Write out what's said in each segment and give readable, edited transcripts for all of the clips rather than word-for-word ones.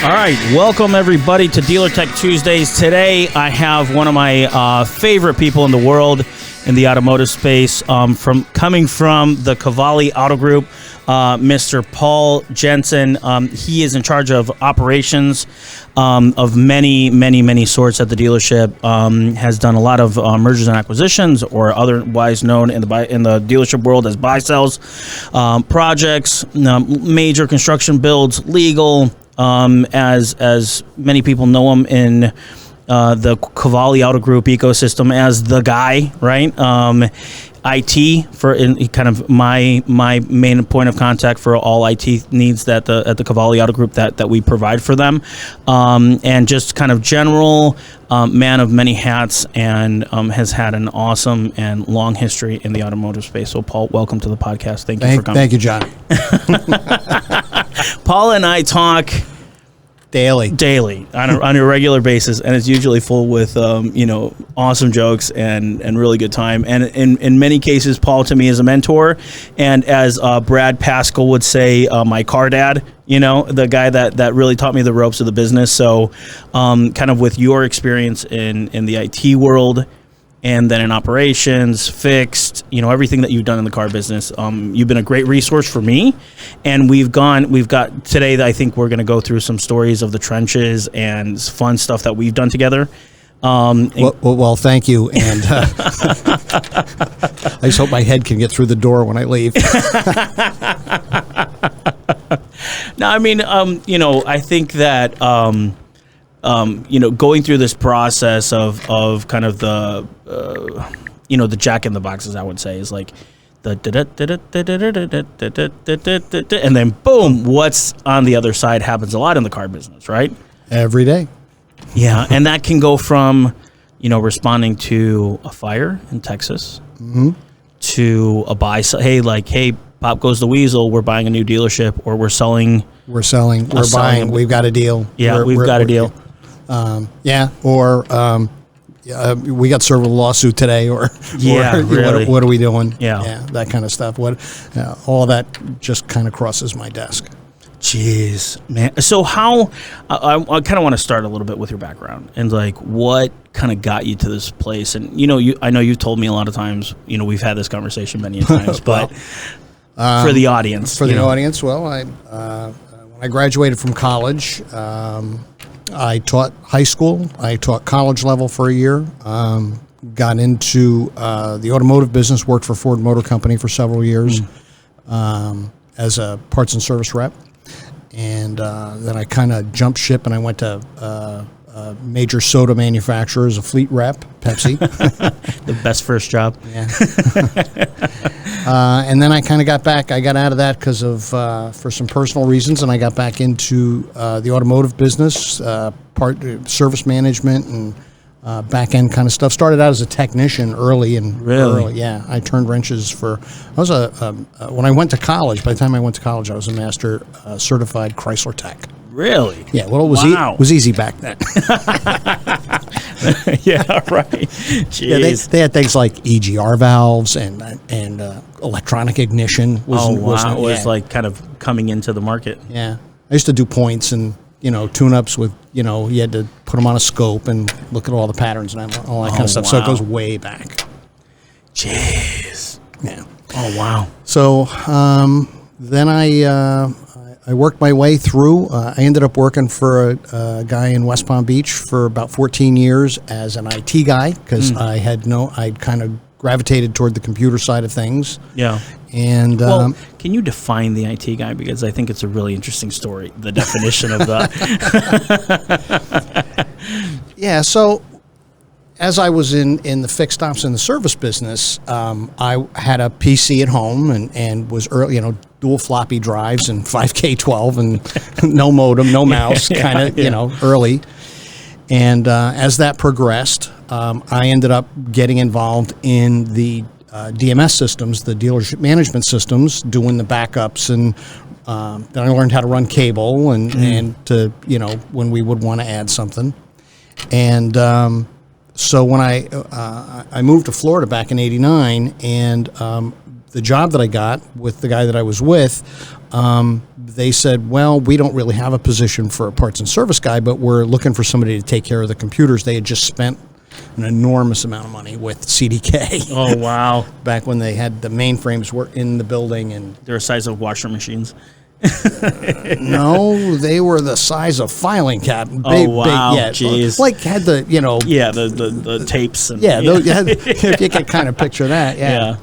All right, welcome everybody to Dealer Tech Tuesdays. Today I have one of my favorite people in the world in the automotive space, coming from the Qvale Auto Group, Mr. Paul Jensen. He is in charge of operations of many sorts at the dealership. Has done a lot of mergers and acquisitions, or otherwise known in the dealership world as buy sells, projects, major construction builds, legal. As many people know him in the Qvale Auto Group ecosystem as the guy, right? IT for kind of my main point of contact for all IT needs at the Qvale Auto Group that we provide for them, and just kind of general man of many hats, and has had an awesome and long history in the automotive space. So, Paul, welcome to the podcast. Thank you for coming. Thank you, John. Paul and I talk daily on a regular basis, and it's usually full with awesome jokes and really good time. And in many cases, Paul to me is a mentor, and as Brad Pascal would say, my car dad. The guy that really taught me the ropes of the business. So, kind of with your experience in the IT world, and then in operations, fixed, everything that you've done in the car business. You've been a great resource for me, and we've got today, I think we're going to go through some stories of the trenches and fun stuff that we've done together. Well, thank you. And I just hope my head can get through the door when I leave. No, I mean, I think that, going through this process of kind of the, the jack in the boxes, I would say, is like the and then boom, what's on the other side happens a lot in the car business, right? Every day. Yeah, and that can go from, responding to a fire in Texas, to a buy. Hey, pop goes the weasel. We're buying a new dealership, or we're selling. We're selling. We're buying. We've got a deal. Yeah, we've got a deal. We got served with a lawsuit today, really. What are we doing? Yeah, that kind of stuff. All that just kind of crosses my desk. Jeez, man. So how? I kind of want to start a little bit with your background and like what kind of got you to this place. And I know you've told me a lot of times. We've had this conversation many times, but for the audience, well, when I graduated from college. I taught high school. I taught college level for a year. Got into the automotive business. Worked for Ford Motor Company for several years as a parts and service rep. And then I kind of jumped ship and I went to major soda manufacturer as a fleet rep, Pepsi. The best first job. Yeah. And then I kind of got back. I got out of that because of for some personal reasons, and I got back into the automotive business, service management, and back end kind of stuff. Started out as a technician early. Yeah. I turned wrenches when I went to college. By the time I went to college, I was a master certified Chrysler tech. Really? Yeah. Well, it was easy back then. Yeah. Right. Jeez. Yeah, they had things like EGR valves and electronic ignition. Was like kind of coming into the market. Yeah. I used to do points and tune-ups with you had to put them on a scope and look at all the patterns and all that kind of stuff. Wow. So it goes way back. Jeez. Yeah. Oh wow. So then I worked my way through. I ended up working for a guy in West Palm Beach for about 14 years as an IT guy because I'd kind of gravitated toward the computer side of things. Yeah. And can you define the IT guy? Because I think it's a really interesting story, the definition of that. Yeah, so as I was in the fixed ops and the service business, I had a PC at home and was early, dual floppy drives and 5K12 and no modem, no mouse, early. And as that progressed, I ended up getting involved in the DMS systems, the dealership management systems, doing the backups, and then I learned how to run cable and to when we would want to add something. And so when I moved to Florida back in '89, and the job that I got with the guy that I was with, they said, well, we don't really have a position for a parts and service guy, but we're looking for somebody to take care of the computers. They had just spent an enormous amount of money with CDK. Oh, wow. Back when they had the mainframes were in the building. And They're the size of washer machines. no, they were the size of filing cabinet. Oh, wow. Jeez. Like had the, Yeah, the tapes. And, yeah, those, if you can kind of picture that. Yeah.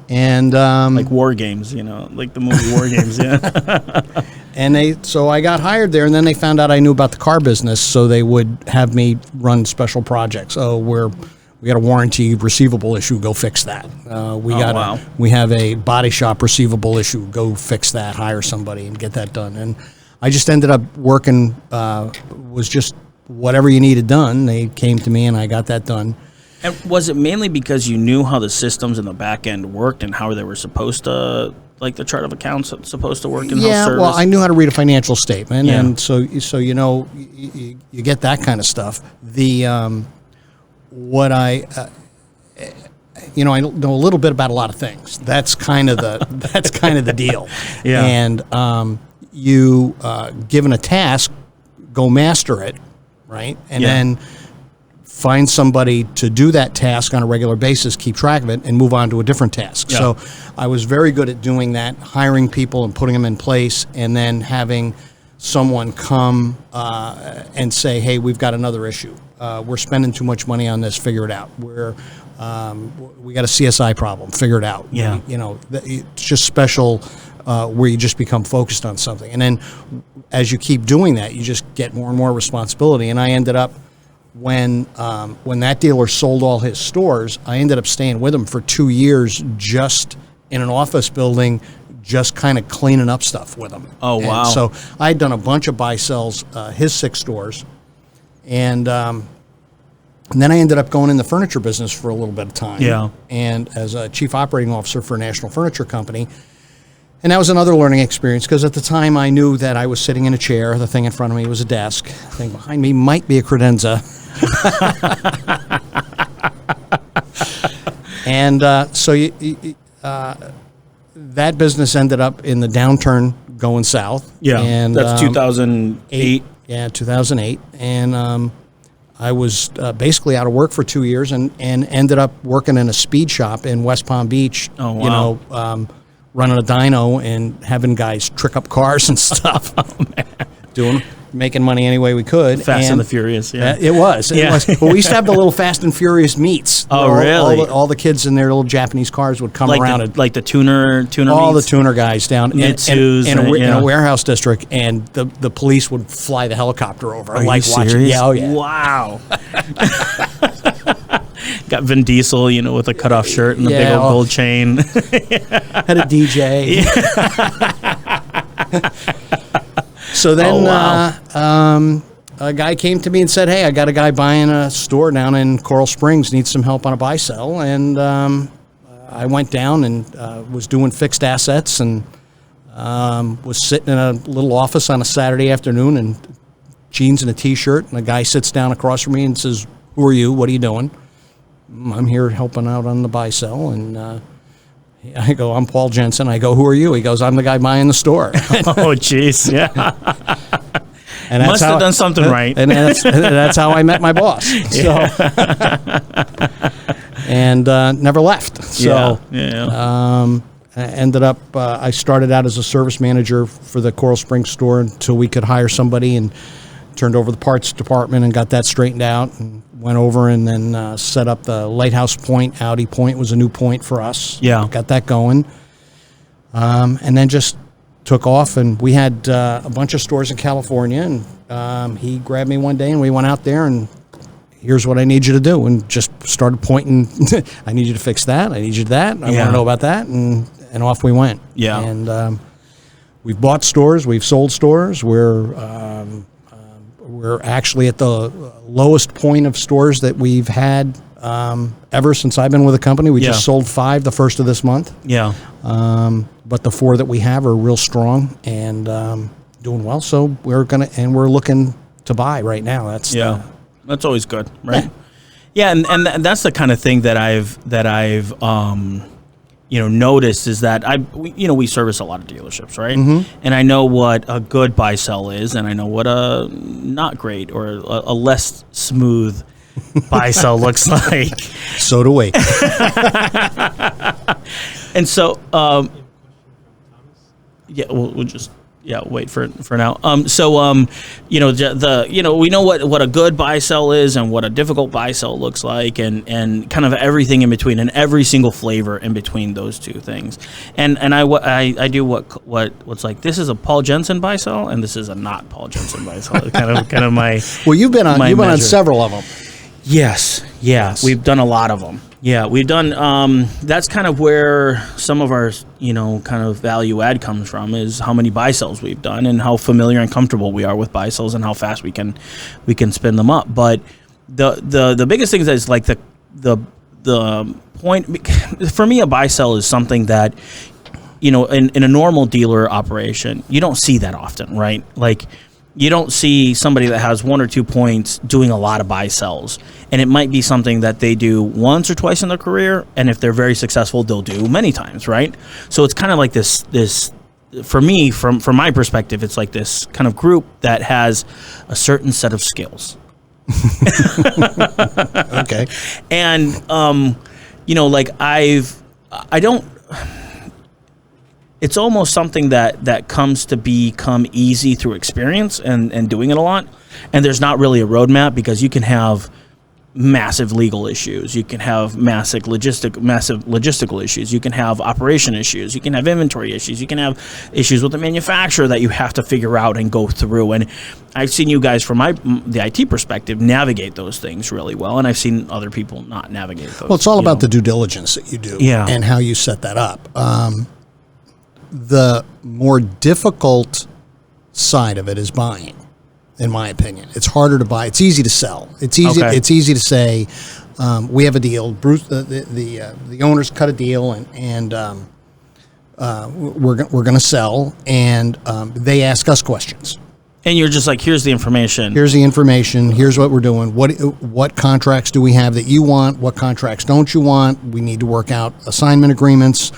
And like War Games, like the movie War Games, yeah. And so I got hired there, and then they found out I knew about the car business, so they would have me run special projects. Oh, we got a warranty receivable issue, go fix that. We have a body shop receivable issue, go fix that. Hire somebody and get that done. And I just ended up working. Was just whatever you needed done. They came to me, and I got that done. And was it mainly because you knew how the systems in the back end worked and how they were supposed to, like the chart of accounts supposed to work in health service? Well, I knew how to read a financial statement, and so you get that kind of stuff. I know a little bit about a lot of things. That's kind of the deal. Yeah. And you given a task, go master it, right, and then find somebody to do that task on a regular basis, keep track of it, and move on to a different task. Yeah. So I was very good at doing that, hiring people and putting them in place, and then having someone come and say, hey, we've got another issue. We're spending too much money on this, figure it out. We got a CSI problem, figure it out. Yeah. It's just special where you just become focused on something. And then as you keep doing that, you just get more and more responsibility. And I ended up, when that dealer sold all his stores, I ended up staying with him for 2 years just in an office building, just kind of cleaning up stuff with him. Oh, wow. And so I had done a bunch of buy-sells, his 6 stores, and then I ended up going in the furniture business for a little bit of time. Yeah. And as a chief operating officer for a national furniture company. And that was another learning experience, because at the time I knew that I was sitting in a chair. The thing in front of me was a desk. The thing behind me might be a credenza. And that business ended up in the downturn going south. Yeah, and that's 2008. Yeah, 2008. And I was basically out of work for 2 years and ended up working in a speed shop in West Palm Beach. Oh, wow. Running a dyno and having guys trick up cars and stuff. Making money any way we could. Fast and the Furious, yeah. It was. Well, we used to have the little Fast and Furious meets. Oh, really? All the kids in their little Japanese cars would come around. Like the tuner all meets? The tuner guys down Mitsus, in a warehouse district, and the police would fly the helicopter over. Are you serious? Yeah, oh yeah. Wow. Got Vin Diesel, with a cutoff shirt and a big old gold chain. Had a DJ. So then a guy came to me and said, hey, I got a guy buying a store down in Coral Springs, needs some help on a buy-sell. And I went down and was doing fixed assets and was sitting in a little office on a Saturday afternoon in jeans and a T-shirt. And a guy sits down across from me and says, who are you? What are you doing? I'm here helping out on the buy-sell. And I go, I'm Paul Jensen. I go, who are you? He goes, I'm the guy buying the store. Oh, jeez, yeah. And must have done something right. And that's how I met my boss. So, and never left. So, I ended up, I started out as a service manager for the Coral Springs store until we could hire somebody, and turned over the parts department and got that straightened out, and went over and then set up the Lighthouse Point. Audi Point was a new point for us. Yeah. Got that going. And then just took off, and we had a bunch of stores in California, and he grabbed me one day and we went out there, and here's what I need you to do, and just started pointing. I need you to fix that. I need you to that. I want to know about that, and off we went. Yeah. And we've bought stores. We've sold stores. We're actually at the lowest point of stores that we've had ever since I've been with the company. We just sold 5 the first of this month. Yeah. But the 4 that we have are real strong and doing well. So we're looking to buy right now. That's always good, right? Yeah, and that's the kind of thing that I've noticed is that we service a lot of dealerships, right? Mm-hmm. And I know what a good buy sell is, and I know what a not great or a less smooth buy sell looks like. So do we. And so, we'll just wait for now. We know what a good buy sell is and what a difficult buy sell looks like, and kind of everything in between, and every single flavor in between those two things. And I do what's like, this is a Paul Jensen buy sell, and this is a not Paul Jensen buy sell. kind of my. Well, you've been on several of them. Yes. We've done a lot of them. Yeah, we've done. That's kind of where some of our, kind of value add comes from, is how many buy sells we've done and how familiar and comfortable we are with buy sells and how fast we can spin them up. But the biggest thing is like the point for me. A buy sell is something that, in a normal dealer operation, you don't see that often, right? Like, you don't see somebody that has 1 or 2 points doing a lot of buy sells, and it might be something that they do once or twice in their career, and if they're very successful, they'll do many times, right? So it's kind of like this for me, from my perspective, it's like this kind of group that has a certain set of skills. Okay. And like I don't. It's almost something that comes to become easy through experience and doing it a lot. And there's not really a roadmap, because you can have massive legal issues. You can have massive logistical issues. You can have operation issues. You can have inventory issues. You can have issues with the manufacturer that you have to figure out and go through. And I've seen you guys, from the IT perspective, navigate those things really well. And I've seen other people not navigate those. Well, it's all about the due diligence that you do, and how you set that up. The more difficult side of it is buying, in my opinion. It's harder to buy. It's easy to sell. It's easy. Okay. It's easy to say, we have a deal. Bruce, the owners cut a deal, and we're going to sell, and they ask us questions. And you're just like, here's the information. Here's the information. Here's what we're doing. What contracts do we have that you want? What contracts don't you want? We need to work out assignment agreements.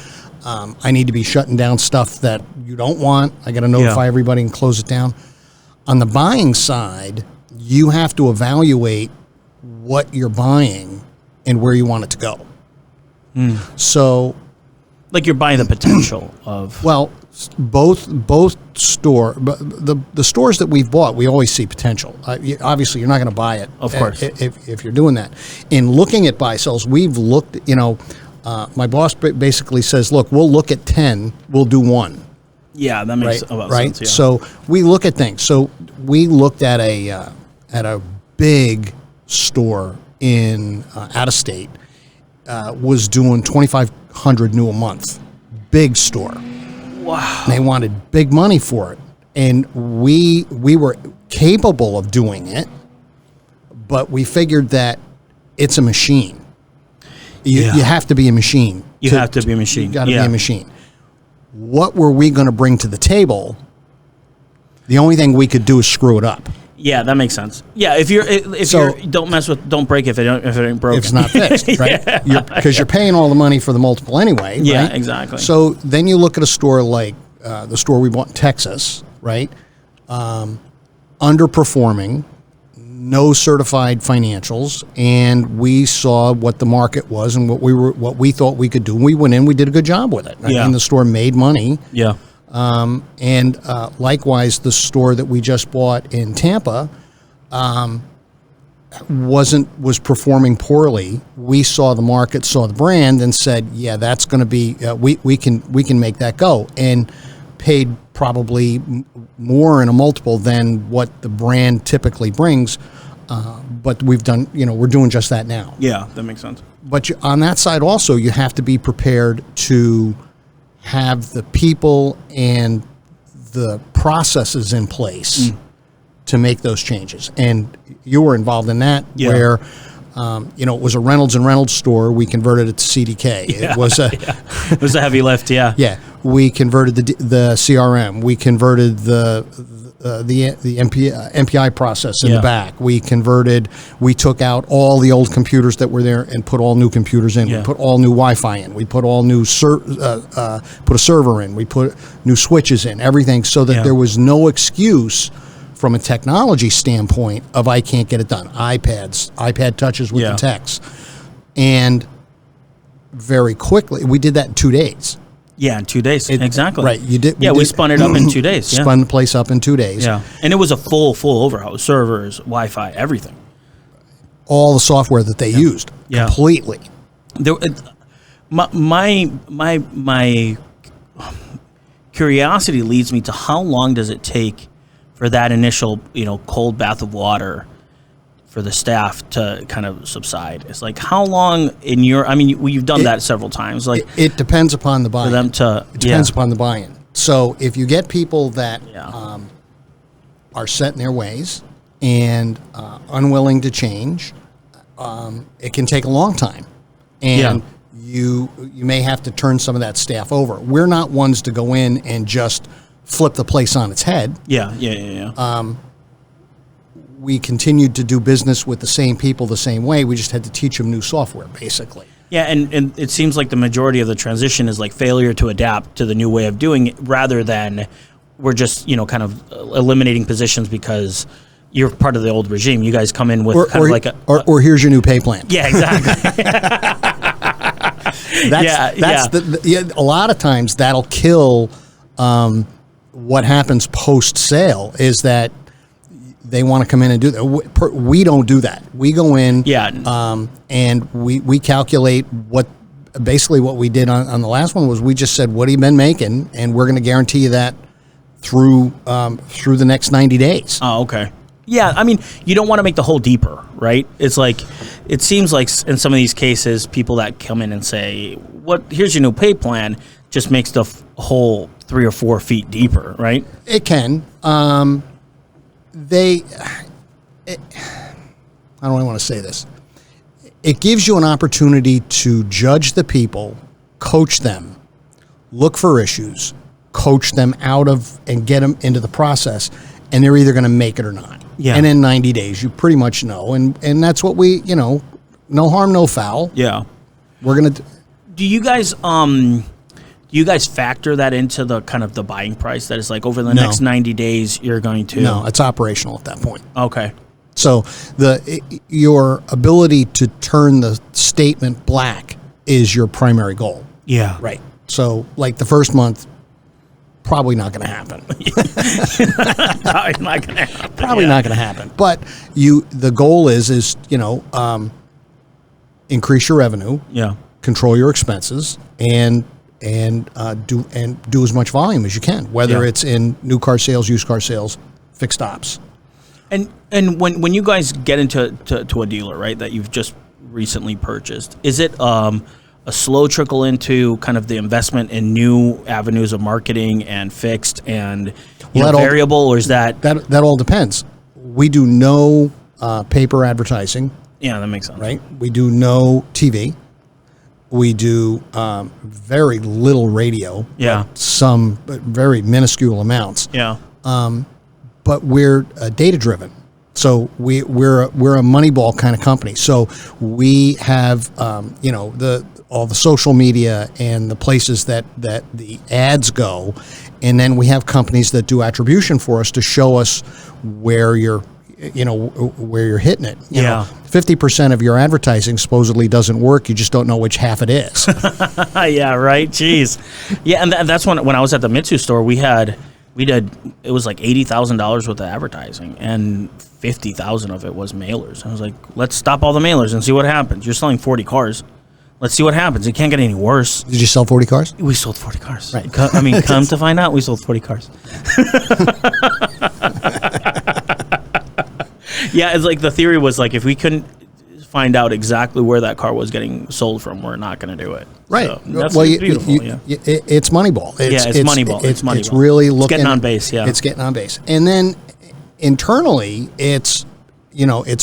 I need to be shutting down stuff that you don't want. I got to notify everybody and close it down. On the buying side, you have to evaluate what you're buying and where you want it to go. So, like, you're buying the potential of. Well, both the stores that we've bought, we always see potential. Obviously, you're not going to buy it, of course, if you're doing that. In looking at buy sells, we've looked. My boss basically says, look, we'll look at 10, we'll do 1. Yeah, that makes a lot of sense. Yeah. So we look at things. So we looked at a big store in out of state, was doing 2,500 new a month. Big store. Wow. And they wanted big money for it. And we were capable of doing it, but we figured that it's a machine. You have to be a machine. You have to be a machine. You got to be a machine. What were we going to bring to the table? The only thing we could do is screw it up. Yeah, that makes sense. Yeah, if you don't break if it ain't broken. It's not fixed, right? Because you're paying all the money for the multiple anyway. Yeah, right? Exactly. So then you look at a store like the store we bought in Texas, right? Underperforming. No certified financials, and we saw what the market was and what we thought we could do. We went in, we did a good job with it. Yeah. And the store made money. Yeah. And likewise, the store that we just bought in Tampa was performing poorly. We saw the market, saw the brand, and said, "Yeah, that's going to be we can make that go." And paid probably more in a multiple than what the brand typically brings. But we've done, we're doing just that now. Yeah, that makes sense. But on that side also, you have to be prepared to have the people and the processes in place to make those changes. And you were involved in that, where it was a Reynolds store. We converted it to CDK. Yeah, it was it was a heavy lift. Yeah. Yeah. We converted the CRM. We converted the MPI process in the back. We took out all the old computers that were there and put all new computers in. We put all new Wi-Fi in. We put all new put a server in. We put new switches in. Everything so that there was no excuse from a technology standpoint of I can't get it done. iPad touches with the techs, and very quickly we did that in 2 days. Yeah, in 2 days. Exactly. Right. You did. We spun it up in 2 days. Spun the place up in 2 days. Yeah. And it was a full overhaul. Servers, Wi-Fi, everything. All the software that they used. Completely. There, my curiosity leads me to how long does it take for that initial, cold bath of water for the staff to kind of subside? It's like, how long you've done that several times. Like, it depends upon the buy-in. For them to, it depends upon the buy-in. So if you get people that are set in their ways and unwilling to change, it can take a long time. And you may have to turn some of that staff over. We're not ones to go in and just flip the place on its head. We continued to do business with the same people the same way. We just had to teach them new software, basically. Yeah, and it seems like the majority of the transition is like failure to adapt to the new way of doing it, rather than we're just, kind of eliminating positions because you're part of the old regime. You guys come in with or here's your new pay plan. Yeah, exactly. A lot of times that'll kill what happens post-sale is that they want to come in and do that. We don't do that. We go in and we calculate what we did on the last one was we just said, what have you been making? And we're going to guarantee you that through the next 90 days. Oh, okay. Yeah, I mean, you don't want to make the hole deeper, right? It's like, it seems like in some of these cases, people that come in and say, here's your new pay plan, just makes the hole 3 or 4 feet deeper, right? It can. I don't want to say this. It gives you an opportunity to judge the people, coach them, look for issues, coach them out of and get them into the process, and they're either going to make it or not. Yeah. And in 90 days, you pretty much know. And that's what we, no harm, no foul. Yeah. We're going to... Do you guys factor that into the kind of the buying price? That is like over the next 90 days, you're going to... No, it's operational at that point. Okay. So your ability to turn the statement black is your primary goal. Yeah. Right. So like the first month, probably not going to happen. Probably not going to happen. Probably not going to happen. But the goal is increase your revenue. Yeah. Control your expenses and do as much volume as you can, whether it's in new car sales, used car sales, fixed ops. And when you guys get into a dealer, right, that you've just recently purchased, is it a slow trickle into kind of the investment in new avenues of marketing and fixed and variable, or is that all depends? We do no paper advertising. Yeah, that makes sense. Right. We do no TV. We do very little radio. Yeah. Some very minuscule amounts. Yeah. But we're data driven. So we're a Moneyball kind of company. So we have all the social media and the places that the ads go, and then we have companies that do attribution for us to show us where you're hitting it. You know, 50% of your advertising supposedly doesn't work. You just don't know which half it is. Yeah, right. Jeez. Yeah, and that's when I was at the Mitsu store, we did it was like $80,000 worth of advertising, and 50,000 of it was mailers. I was like, let's stop all the mailers and see what happens. You're selling 40 cars. Let's see what happens. It can't get any worse. Did you sell 40 cars? We sold 40 cars. Right. I mean, come to find out, we sold 40 cars. Yeah, it's like the theory was like, if we couldn't find out exactly where that car was getting sold from, we're not going to do it. Right. So that's beautiful. It's Moneyball. It's Moneyball. It's Moneyball. It's really looking. It's getting on base. Yeah. It's getting on base, and then internally, it's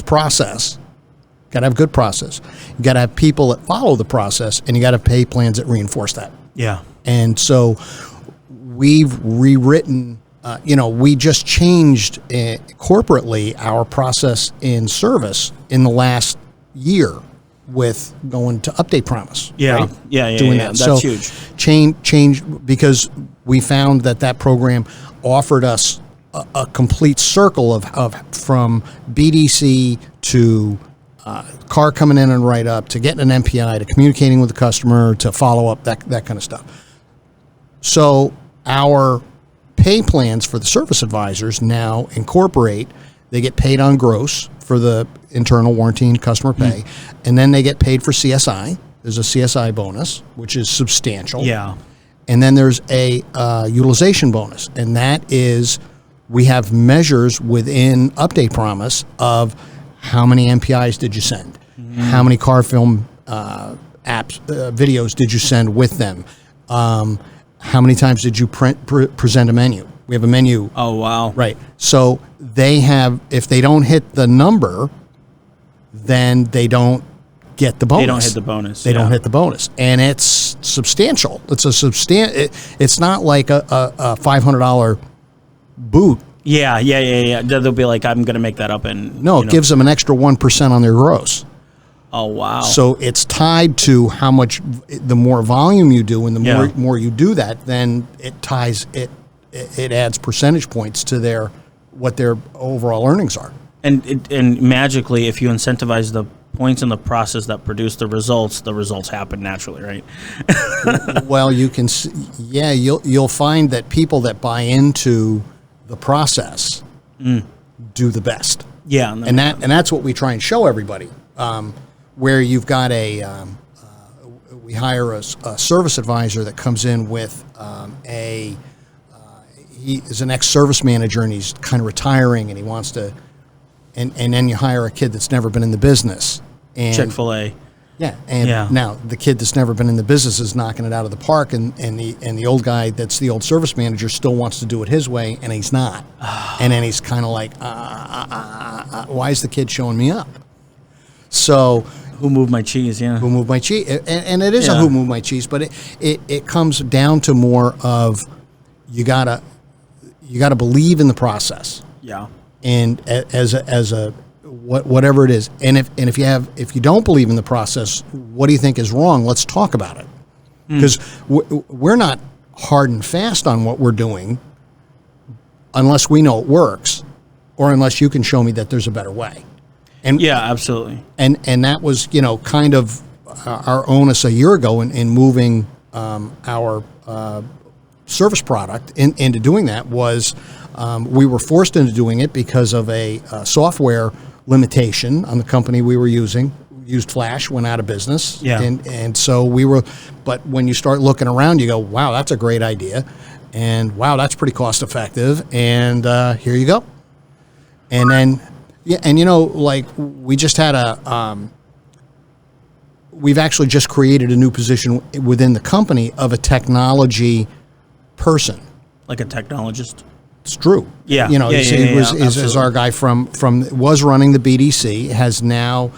process. Got to have good process. You got to have people that follow the process, and you got to pay plans that reinforce that. Yeah. And so we've rewritten we just changed corporately our process in service in the last year with going to update promise. Yeah, right? Doing that. That's huge. Change because we found that program offered us a complete circle of from BDC to car coming in and write up to getting an MPI to communicating with the customer to follow up, that kind of stuff. So our pay plans for the service advisors now incorporate, they get paid on gross for the internal warranty and customer pay, and then they get paid for CSI. There's a CSI bonus, which is substantial. Yeah. And then there's a utilization bonus, and that is, we have measures within Update Promise of how many MPIs did you send, how many car film videos did you send with them, how many times did you present a menu? We have a menu. Oh, wow. Right. So they have, if they don't hit the number, then they don't get the bonus. They don't hit the bonus. They don't hit the bonus. And it's substantial. It's it's not like a $500 boot. Yeah. They'll be like, I'm going to make that up. And no, it gives them an extra 1% on their gross. Oh, wow. So it's tied to how much, the more volume you do and the more you do that, then it ties, it adds percentage points to what their overall earnings are. And magically, if you incentivize the points in the process that produce the results happen naturally, right? Well, you can, you'll find that people that buy into the process do the best. Yeah. And that's what we try and show everybody. Where you've got we hire a service advisor that comes in with he is an ex-service manager and he's kind of retiring and he wants to, and then you hire a kid that's never been in the business. And Chick-fil-A. Yeah, and now the kid that's never been in the business is knocking it out of the park, and the old guy that's the old service manager still wants to do it his way, and he's not. And then he's kind of like, why is the kid showing me up? So who moved my cheese? Yeah, who moved my cheese? And it is a who moved my cheese, but it comes down to more of you gotta believe in the process. Yeah, and as a whatever it is, and if you don't believe in the process, what do you think is wrong? Let's talk about it, because we're not hard and fast on what we're doing unless we know it works, or unless you can show me that there's a better way. And yeah, absolutely. And that was kind of our onus a year ago in moving our service product into doing that was we were forced into doing it because of a software limitation on the company we were using. Used Flash, went out of business. Yeah. And so we were, but when you start looking around, you go, wow, that's a great idea. And wow, that's pretty cost effective. And here you go. And then, and like we just had we've actually just created a new position within the company of a technology person. Like a technologist? It's true. Yeah. Is our guy from was running the BDC, has now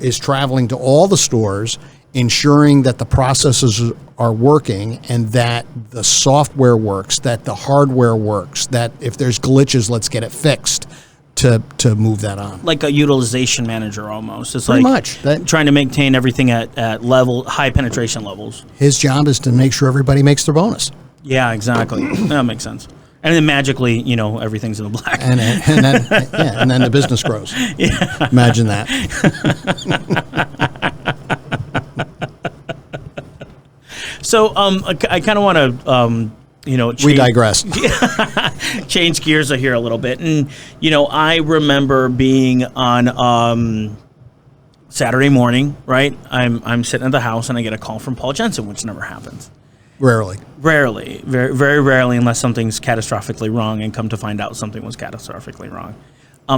is traveling to all the stores, ensuring that the processes are working and that the software works, that the hardware works, that if there's glitches, let's get it fixed to move that on. Like a utilization manager almost. It's pretty like much trying to maintain everything at high penetration levels. His job is to make sure everybody makes their bonus. Yeah, exactly. That makes sense. And then magically, everything's in the black. And then the business grows. Yeah. Imagine that. So I kind of want to, we digress. Change gears here a little bit. And, I remember being on Saturday morning, right? I'm sitting at the house and I get a call from Paul Jensen, which never happens. Rarely, very, very rarely, unless something's catastrophically wrong, and come to find out something was catastrophically wrong.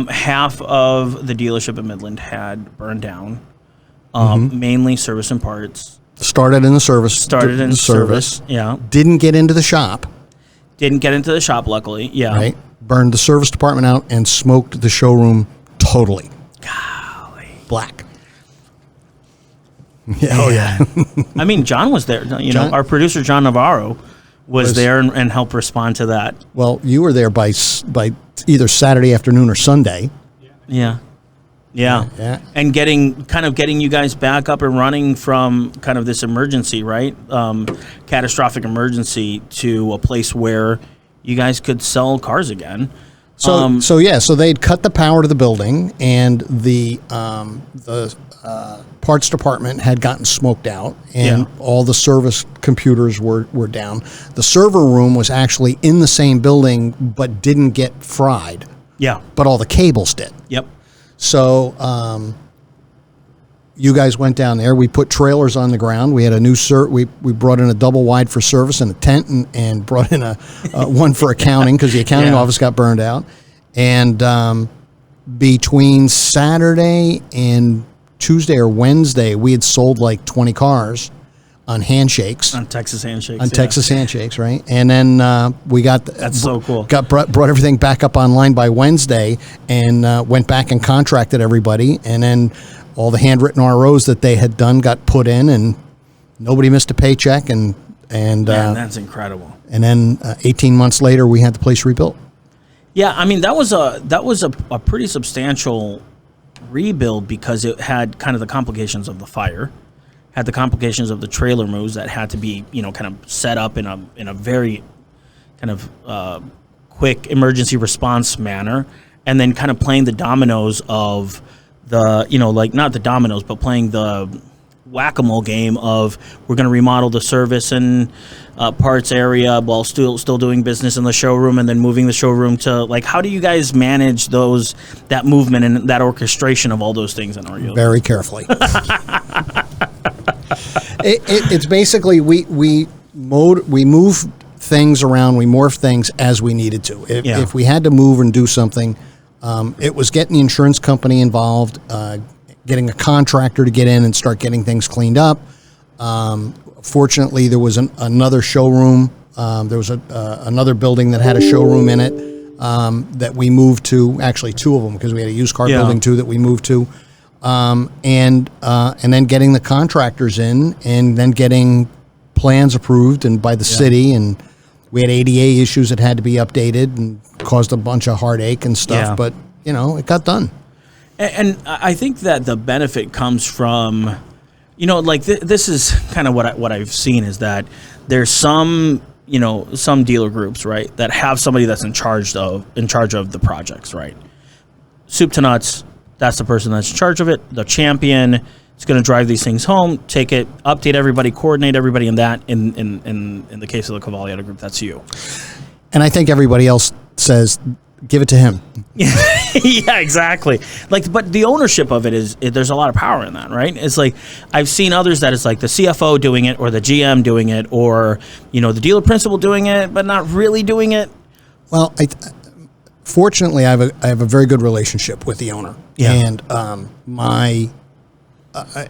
Half of the dealership in Midland had burned down, mainly service and parts. Started in the service. Service, yeah. Didn't get into the shop. Didn't get into the shop, luckily, yeah. Right. Burned the service department out and smoked the showroom totally. Golly. Black. Yeah. Oh, yeah. I mean, John was there. Our producer, John Navarro, was there and helped respond to that. Well, you were there by either Saturday afternoon or Sunday. Yeah. And getting you guys back up and running from kind of this emergency, right? Catastrophic emergency to a place where you guys could sell cars again. So they'd cut the power to the building, and the parts department had gotten smoked out, and all the service computers were down. The server room was actually in the same building, but didn't get fried. Yeah. But all the cables did. Yep. So you guys went down there. We put trailers on the ground. We had a new we brought in a double wide for service and a tent, and brought in a one for accounting because the accounting office got burned out. And between Saturday and Tuesday or Wednesday, we had sold like 20 cars on handshakes. On Texas handshakes. Texas handshakes, right? And then we got... That's so cool. Brought everything back up online by Wednesday, and went back and contracted everybody. And then all the handwritten ROs that they had done got put in, and nobody missed a paycheck. And Man, that's incredible. And then 18 months later, we had the place rebuilt. Yeah, I mean, that was a pretty substantial rebuild because it had kind of the complications of the fire, had the complications of the trailer moves that had to be, kind of set up in a very kind of quick emergency response manner, and then kind of playing the dominoes of the, not the dominoes, but playing the whack-a-mole game of we're going to remodel the service and parts area while still doing business in the showroom, and then moving the showroom to, like, how do you guys manage that movement and that orchestration of all those things in our Very carefully. It's basically we move things around, we morph things as we needed to. If we had to move and do something, it was getting the insurance company involved, getting a contractor to get in and start getting things cleaned up. Fortunately, there was another showroom. There was another building that had a showroom in it that we moved to. Actually, two of them, because we had a used car building too that we moved to. And then getting the contractors in, and then getting plans approved and by the city. And we had ADA issues that had to be updated and caused a bunch of heartache and stuff. Yeah. But it got done. And I think that the benefit comes from, this is kind of what I've seen is that there's some dealer groups, right, that have somebody that's in charge of the projects, right? Soup to nuts, that's the person that's in charge of it. The champion is going to drive these things home, take it, update everybody, coordinate everybody in that. In the case of the Qvale Auto Group, that's you. And I think everybody else says, give it to him. Yeah, exactly. But the ownership of it there's a lot of power in that, right? It's like I've seen others that it's like the CFO doing it, or the GM doing it, or the dealer principal doing it, but not really doing it. Well, fortunately, I have a very good relationship with the owner, and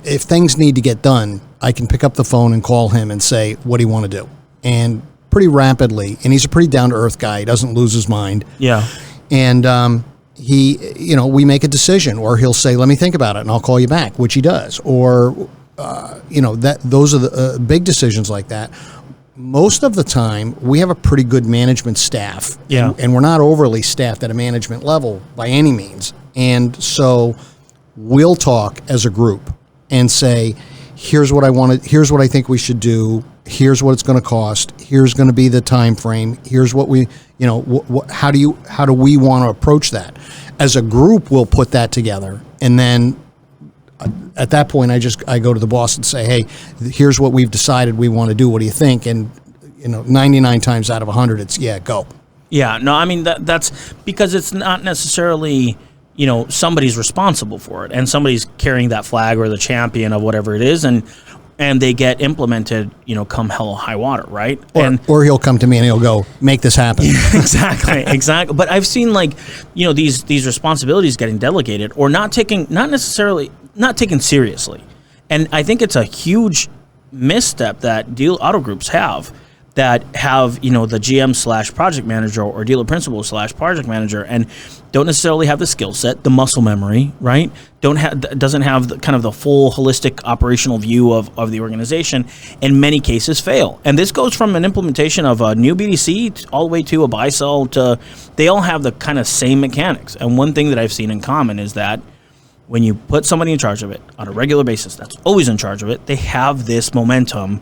if things need to get done, I can pick up the phone and call him and say, "What do you want to do?" And pretty rapidly, and he's a pretty down to earth guy. He doesn't lose his mind. Yeah. And we make a decision, or he'll say, "Let me think about it, and I'll call you back," which he does. Or, those are the big decisions like that. Most of the time, we have a pretty good management staff, and we're not overly staffed at a management level by any means. And so, we'll talk as a group and say, "Here's what I wanted. Here's what I think we should do. Here's what it's going to cost. Here's going to be the time frame. Here's what we, how do we want to approach that?" As a group, we'll put that together, and then at that point, I go to the boss and say, "Hey, here's what we've decided we want to do. What do you think?" And 99 times out of 100, it's go. Yeah, no, I mean that's because it's not necessarily somebody's responsible for it, and somebody's carrying that flag or the champion of whatever it is, and they get implemented, come hell or high water, right? Or he'll come to me and he'll go, "Make this happen." Exactly. But I've seen these responsibilities getting delegated or not taken seriously, and I think it's a huge misstep that auto groups have, that have, you know, the GM / project manager or dealer principal / project manager, and don't necessarily have the skill set, the muscle memory, right? Doesn't have the, kind of the full holistic operational view of the organization. In many cases, fail. And this goes from an implementation of a new BDC all the way to a buy sell to, they all have the kind of same mechanics. And one thing that I've seen in common is that when you put somebody in charge of it on a regular basis, that's always in charge of it, they have this momentum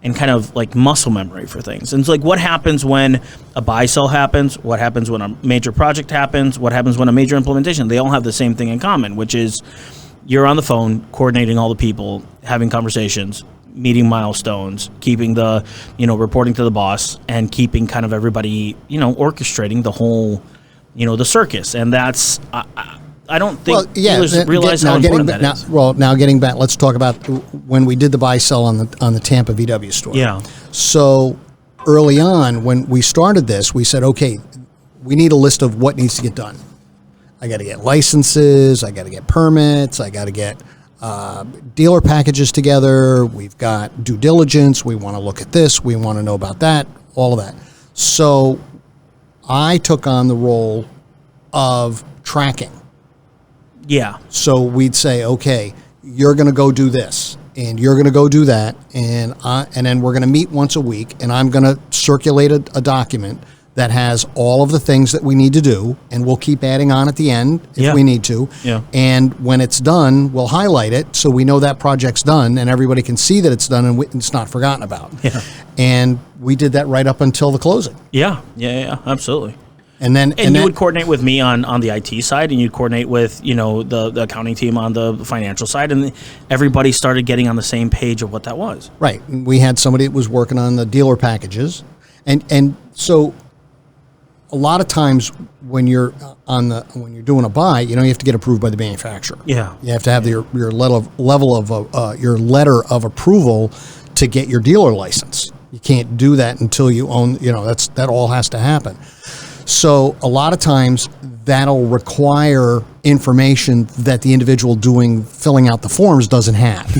and kind of like muscle memory for things. And it's like, what happens when a buy sell happens? What happens when a major project happens? What happens when a major implementation? They all have the same thing in common, which is you're on the phone coordinating all the people, having conversations, meeting milestones, keeping the, you know, reporting to the boss, and keeping kind of everybody, you know, orchestrating the whole, you know, the circus. And that's, I don't think dealers realize how important that is. Well, now getting back, let's talk about when we did the buy sell on the Tampa VW store. Yeah. So early on, when we started this, we said, okay, we need a list of what needs to get done. I got to get licenses. I got to get permits. I got to get dealer packages together. We've got due diligence. We want to look at this. We want to know about that. All of that. So I took on the role of tracking. Yeah. So we'd say, okay, you're going to go do this, and you're going to go do that, and then we're going to meet once a week, and I'm going to circulate a document that has all of the things that we need to do, and we'll keep adding on at the end if we need to. Yeah. And when it's done, we'll highlight it so we know that project's done, and everybody can see that it's done and it's not forgotten about. Yeah. And we did that right up until the closing. Yeah, absolutely. And you would coordinate with me on the IT side, and you'd coordinate with, you know, the accounting team on the financial side, and everybody started getting on the same page of what that was. Right. We had somebody that was working on the dealer packages, and so a lot of times when you're when you're doing a buy, you know, you have to get approved by the manufacturer. Yeah. You have to have your level of your letter of approval to get your dealer license. You can't do that until you own. You know, that all has to happen. So a lot of times that'll require information that the individual filling out the forms doesn't have.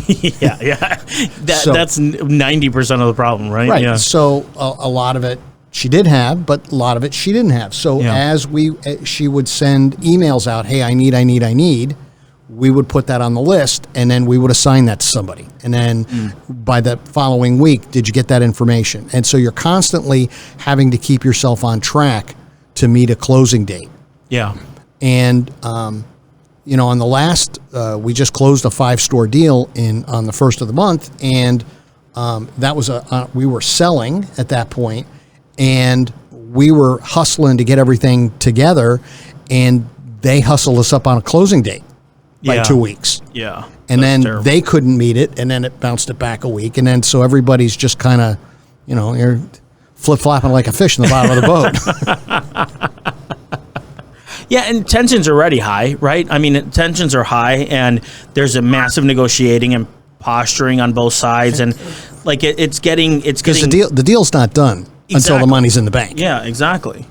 Yeah. That's 90% of the problem, right? Right. Yeah. So a lot of it she did have, but a lot of it she didn't have. So as she would send emails out, hey, I need, we would put that on the list, and then we would assign that to somebody. And then by the following week, did you get that information? And so you're constantly having to keep yourself on track to meet a closing date. Yeah. And, you know, on the last, we just closed a 5-store deal on the first of the month. And that was we were selling at that point, and we were hustling to get everything together, and they hustled us up on a closing date by 2 weeks. Yeah. And then terrible. They couldn't meet it, and then it bounced it back a week. And then so everybody's just kind of, you know, you're flip-flopping like a fish in the bottom of the boat. Yeah, and tensions are already high, right? I mean, tensions are high, and there's a massive negotiating and posturing on both sides, and like it's getting because the deal's not done until the money's in the bank. Yeah, exactly.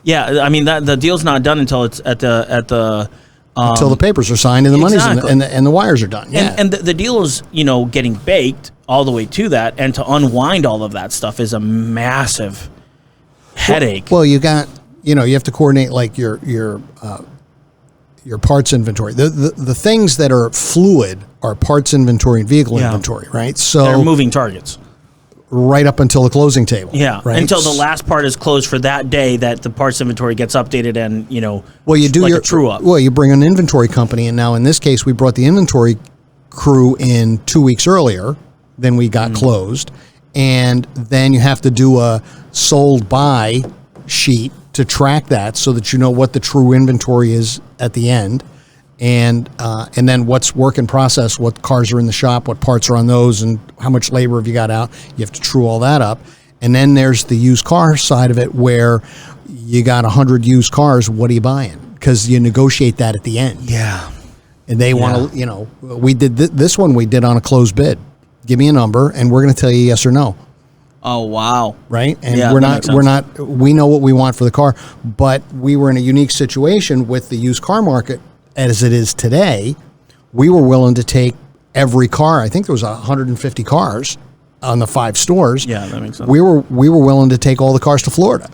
Yeah, I mean the deal's not done until it's at the until the papers are signed and the money's and the wires are done. Yeah, and the deal is, you know, getting baked all the way to that, and to unwind all of that stuff is a massive headache. Well, you have to coordinate like your parts inventory. The things that are fluid are parts inventory and vehicle inventory, right? So they're moving targets. Right up until the closing table. Yeah, right? Until the last part is closed for that day, that the parts inventory gets updated, and, you know, well, you do like a true up. Well, you bring an inventory company, and now in this case, we brought the inventory crew in 2 weeks earlier than we got closed, and then you have to do a sold by sheet to track that so that you know what the true inventory is at the end. And then what's work in process, what cars are in the shop, what parts are on those, and how much labor have you got out. You have to true all that up. And then there's the used car side of it, where you got 100 used cars. What are you buying? Because you negotiate that at the end. Yeah. And they want to, you know, we did this one we did on a closed bid. Give me a number, and we're going to tell you yes or no. Oh, wow. Right? And we know what we want for the car, but we were in a unique situation with the used car market as it is today. We were willing to take every car. I think there was 150 cars on the 5 stores. Yeah, that makes sense. We were willing to take all the cars to Florida.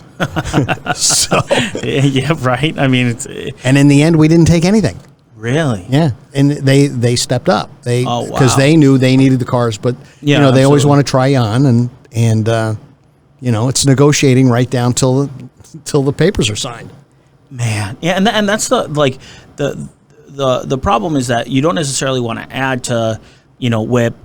So yeah, right. I mean, it's and in the end, we didn't take anything. really. Yeah, and they stepped up. They Oh, wow. because they knew they needed the cars, but Yeah, they always absolutely. want to try you on, and it's negotiating right down till the papers are signed. Man, yeah, and that's the problem is that you don't necessarily want to add to WIP,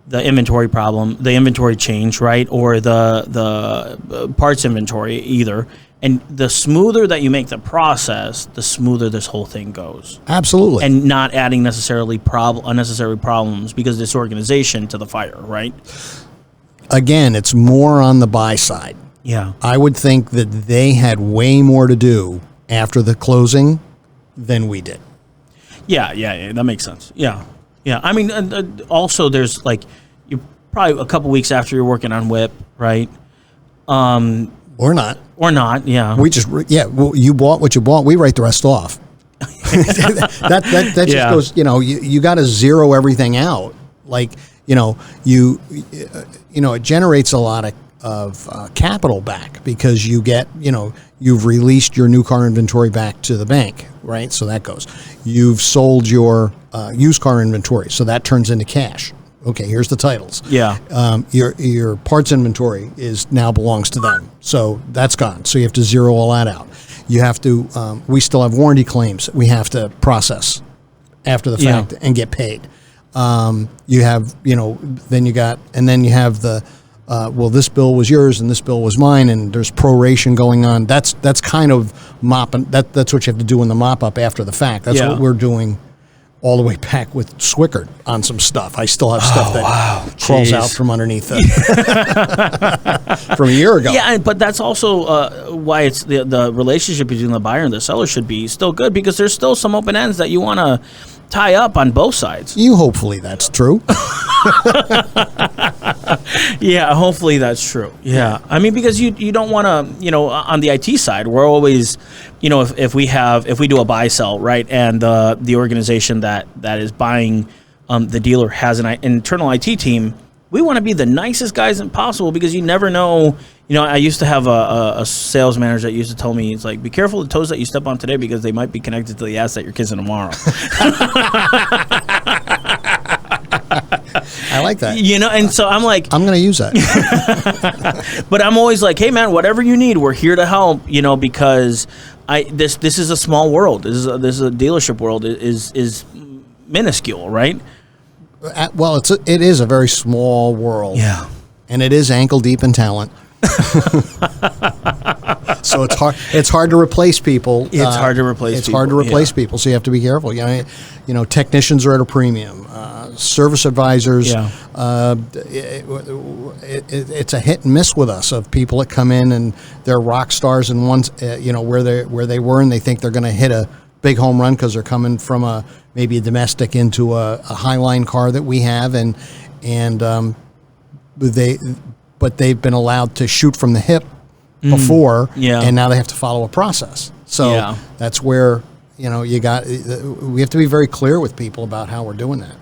the inventory problem, the inventory change, right, or the parts inventory either. And the smoother that you make the process, the smoother this whole thing goes. Absolutely. And not adding unnecessary problems because of disorganization to the fire, right? Again, it's more on the buy side. Yeah. I would think that they had way more to do after the closing than we did. Yeah, that makes sense. Yeah. I mean, also there's you probably a couple weeks after you're working on WIP, right? Or not. Or not, yeah. We just, well, you bought what you bought. We write the rest off. that just Yeah. goes, you got to zero everything out. It generates a lot of capital back because you get, you've released your new car inventory back to the bank, right? So that goes. You've sold your used car inventory, so that turns into cash. Okay, here's the titles. Yeah. Your parts inventory now belongs to them, so that's gone. So you have to zero all that out. You have to. We still have warranty claims we have to process after the fact and get paid. You have, then you have the. This bill was yours and this bill was mine, and there's proration going on. That's kind of mopping. That's what you have to do in the mop up after the fact. That's what we're doing. All the way back with Swickard on some stuff. I still have stuff crawls out from underneath from a year ago. Yeah, but that's also why it's the relationship between the buyer and the seller should be still good, because there's still some open ends that you want to tie up on both sides. Hopefully that's true. Yeah, hopefully that's true. Yeah. I mean, because you don't want to, on the IT side, we're always, if we do a buy sell, right, and the organization that is buying the dealer has an internal IT team, we want to be the nicest guys possible, because you never know. I used to have a sales manager that used to tell me, it's like, be careful the toes that you step on today, because they might be connected to the ass that you're kissing tomorrow. I like that. And so I'm like, I'm going to use that. but I'm always like, hey man, whatever you need, we're here to help. Because this is a small world. This is a dealership world is minuscule, right? Well, it is a very small world. Yeah. And it is ankle deep in talent. So it's hard to replace people. It's hard to replace people, so you have to be careful. Technicians are at a premium. Service advisors, it's a hit and miss with us, of people that come in and they're rock stars, and one's where they were, and they think they're going to hit a big home run because they're coming from maybe a domestic into a Highline car that we have, and they've been allowed to shoot from the hip before, and now they have to follow a process. So that's where we have to be very clear with people about how we're doing that.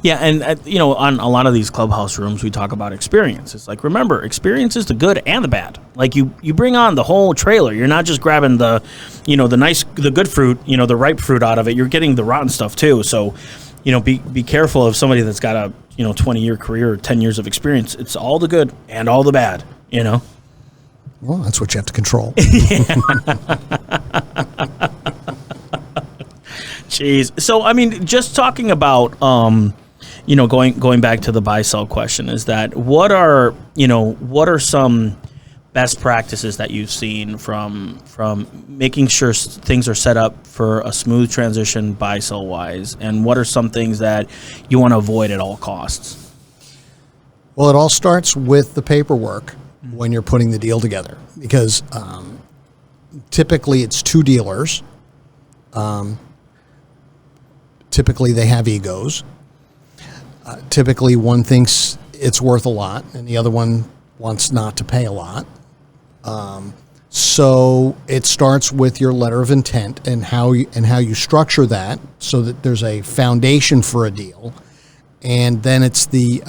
Yeah, and on a lot of these Clubhouse rooms, we talk about experience. It's like, remember, experience is the good and the bad. Like you bring on the whole trailer. You're not just grabbing the good fruit, the ripe fruit out of it. You're getting the rotten stuff too. So, be careful of somebody that's got a 20-year career or 10 years of experience. It's all the good and all the bad. Well, that's what you have to control. Jeez. So, I mean, just talking about, going back to the buy sell question, is that what are some best practices that you've seen from making sure things are set up for a smooth transition buy sell wise, and what are some things that you want to avoid at all costs? Well, it all starts with the paperwork when you're putting the deal together, because typically it's two dealers. Typically they have egos. Typically one thinks it's worth a lot and the other one wants not to pay a lot. So it starts with your letter of intent and how you structure that so that there's a foundation for a deal. and then it's the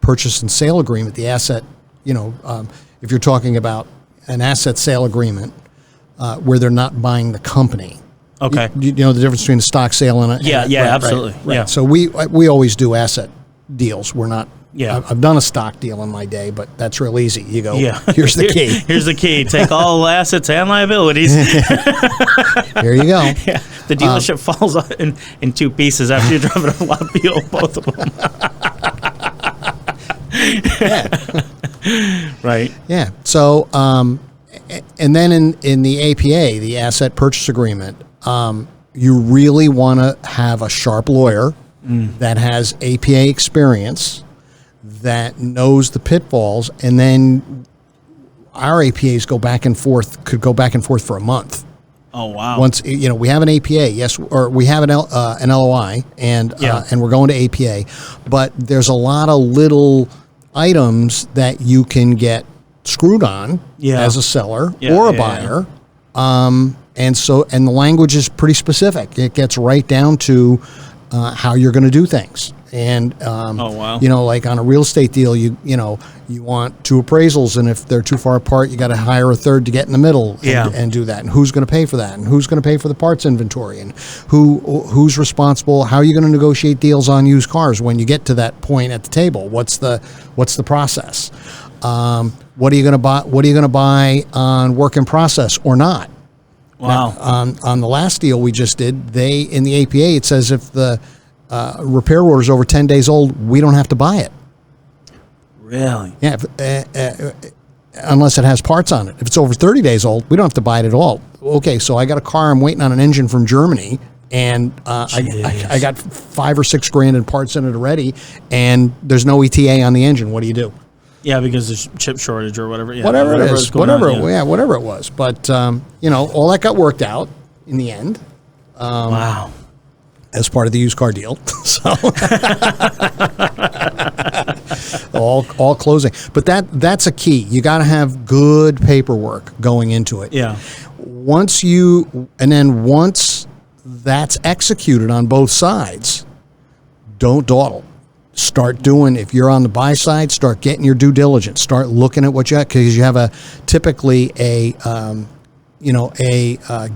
purchase and sale agreement, the asset. If you're talking about an asset sale agreement where they're not buying the company. Okay. You know the difference between a stock sale and a right, absolutely. Right. Yeah. So we always do asset deals. We're not. Yeah. I've done a stock deal in my day, but that's real easy. You go. Yeah. Here's the key. Here's the key. Take all assets and liabilities. There you go. Yeah. The dealership falls in two pieces after you drive it a lot of both of them. Yeah. Right. Yeah. So, and then in the APA, the asset purchase agreement, you really want to have a sharp lawyer that has APA experience, that knows the pitfalls, and then our APAs could go back and forth for a month. Oh wow! Once we have an APA, yes, or we have an LOI, and we're going to APA, but there's a lot of little items that you can get screwed on as a seller or a buyer, and the language is pretty specific. It gets right down to how you're going to do things. And like on a real estate deal, you want two appraisals, and if they're too far apart, you got to hire a third to get in the middle and do that. And who's going to pay for that? And who's going to pay for the parts inventory? And who's responsible? How are you going to negotiate deals on used cars when you get to that point at the table? What's the process? What are you going to buy? What are you going to buy on work in process or not? Wow. Now, on the last deal we just did, in the APA it says if the repair order is over 10 days old, we don't have to buy it. Really? Yeah, unless it has parts on it. If it's over 30 days old, we don't have to buy it at all. Okay, so I got a car, I'm waiting on an engine from Germany, and I got $5 or $6 grand in parts in it already, and there's no ETA on the engine. What do you do? Yeah, because there's chip shortage or whatever. Yeah, whatever it is, whatever it was. But all that got worked out in the end. Wow. As part of the used car deal, so all closing. But that's a key. You got to have good paperwork going into it. Yeah. Once that's executed on both sides, don't dawdle. Start doing, if you're on the buy side, start getting your due diligence. Start looking at what you have, because you have typically a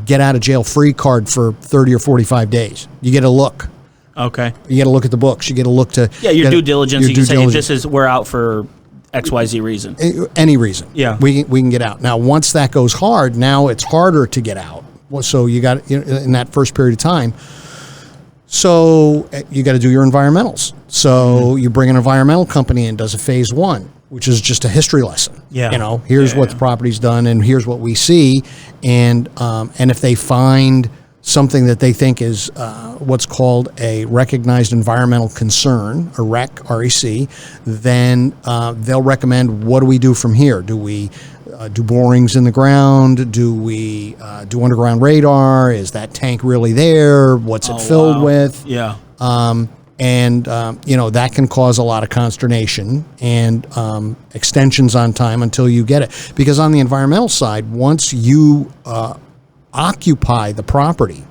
get out of jail free card for 30 or 45 days. You get a look. Okay. You get to look at the books. You get to look to your due diligence. You can say we're out for XYZ reason. Any reason. Yeah. We can get out. Now, once that goes hard, now it's harder to get out. So you got in that first period of time. So you got to do your environmentals. So you bring an environmental company in, does a phase one, which is just a history lesson. Yeah. Here's what the property's done, and here's what we see, and if they find something that they think is what's called a recognized environmental concern, a REC, then they'll recommend, what do we do from here? Do we do borings in the ground? Do we do underground radar? Is that tank really there? What's it filled with? Yeah. That can cause a lot of consternation and extensions on time until you get it. Because on the environmental side, once you occupy the property,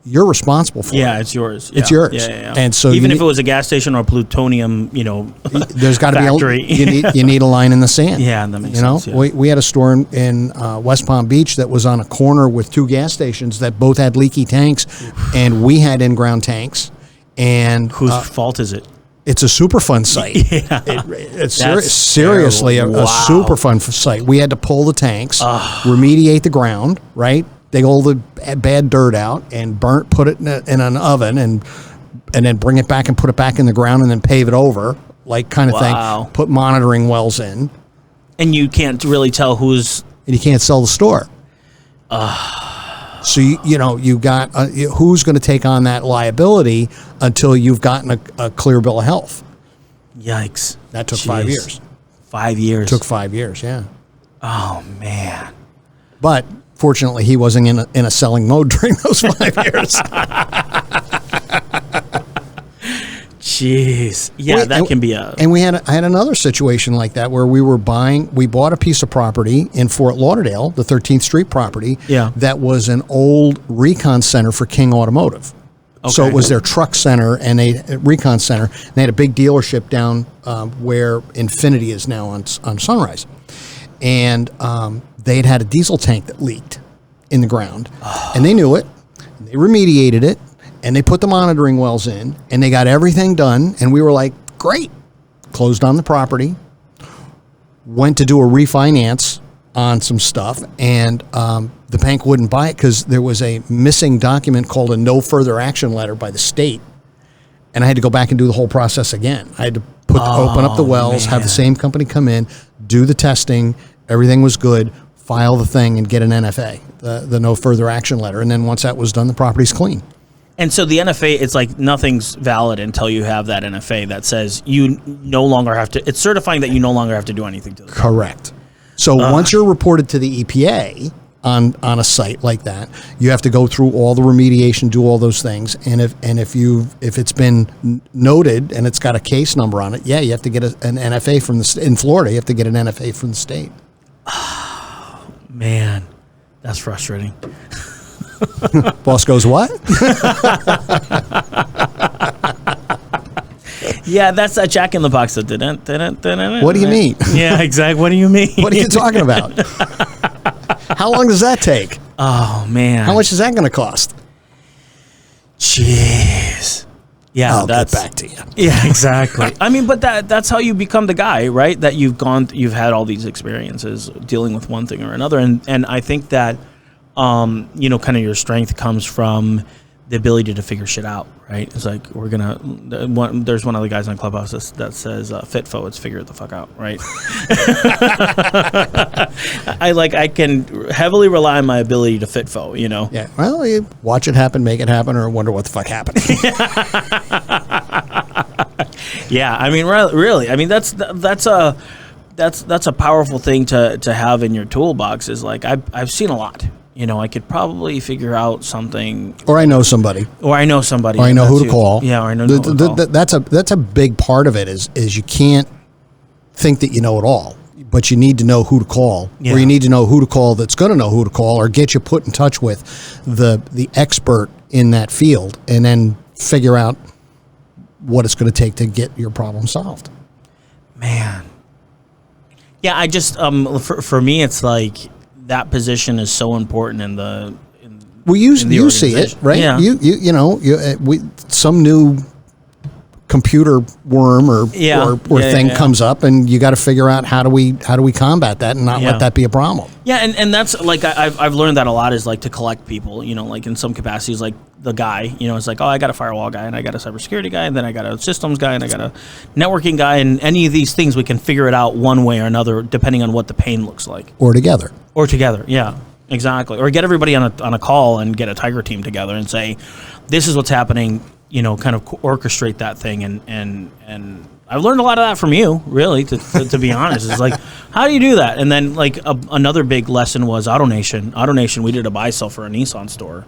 you're responsible for it. Yeah, it's yours. It's yours. Yeah. And so even if it was a gas station or a plutonium, there's got to be you need a line in the sand. Yeah, that makes sense. Yeah. We had a store in West Palm Beach that was on a corner with two gas stations that both had leaky tanks, and we had in-ground tanks. And whose fault is it? It's a Superfund site. Yeah. It's seriously a Superfund site. We had to pull the tanks, remediate the ground, right? Dig all the bad dirt out and put it in an oven, and then bring it back and put it back in the ground, and then pave it over, like kind of thing. Put monitoring wells in. And you can't really tell who's... And you can't sell the store. So you got who's going to take on that liability until you've gotten a clear bill of health. Yikes! That took 5 years. 5 years. Took 5 years. Yeah. Oh man! But fortunately, he wasn't in a selling mode during those 5 years. Jeez. Yeah, that can be a... And I had another situation like that where we bought a piece of property in Fort Lauderdale, the 13th Street property, that was an old recon center for King Automotive. So it was their truck center and a recon center. And they had a big dealership down where Infinity is now on Sunrise. And they'd had a diesel tank that leaked in the ground. And they knew it. And they remediated it. And they put the monitoring wells in. And they got everything done. And we were like, great. Closed on the property. Went to do a refinance on some stuff. And the bank wouldn't buy it because there was a missing document called a no further action letter by the state. And I had to go back and do the whole process again. I had to open up the wells, have the same company come in, do the testing. Everything was good. File the thing and get an NFA, the no further action letter. And then once that was done, the property's clean. And so the NFA, it's like nothing's valid until you have that NFA that says you no longer have to, it's certifying that you no longer have to do anything to the property. Correct. So once you're reported to the EPA on a site like that, you have to go through all the remediation, do all those things. And if it's been noted and it's got a case number on it, you have to get an NFA from in Florida, you have to get an NFA from the state. Oh, man, that's frustrating. Boss goes, what? Yeah, that's that Jack in the Box that What do you mean? Yeah, exactly. What do you mean? What are you talking about? How long does that take? Oh, man. How much is that going to cost? Jeez. Yeah, I'll get back to you. Yeah, exactly. I mean, but that's how you become the guy, right? That you've had all these experiences dealing with one thing or another, and I think that kind of your strength comes from the ability to figure shit out, right? It's like there's one of the guys on Clubhouse that says FITFO, it's figure it the fuck out, right? I can heavily rely on my ability to FITFO, Yeah, well, you watch it happen, make it happen, or wonder what the fuck happened. Yeah, I mean, really, I mean, that's a powerful thing to have in your toolbox. Is like I've seen a lot. I could probably figure out something, or I know somebody, or I know who to call. Yeah, or I know who to call. That's a big part of it. Is you can't think that you know it all, but you need to know who to call, or you need to know who to call that's going to know who to call, or get you put in touch with the expert in that field, and then figure out what it's going to take to get your problem solved. Man, yeah, I just for me, it's like. That position is so important in the. You see it, right? Yeah. Some new computer worm or thing comes up, and you got to figure out how do we combat that and not let that be a problem. Yeah, and that's like I've learned that a lot is like to collect people. Like in some capacities, like the guy. It's like, oh, I got a firewall guy, and I got a cybersecurity guy, and then I got a systems guy, and I got a networking guy, and any of these things we can figure it out one way or another depending on what the pain looks like. Or together, yeah, exactly. Or get everybody on a call and get a tiger team together and say, this is what's happening. Kind of orchestrate that thing, and I've learned a lot of that from you, really. To be honest, it's like, how do you do that? And then like another big lesson was AutoNation. AutoNation, we did a buy sell for a Nissan store.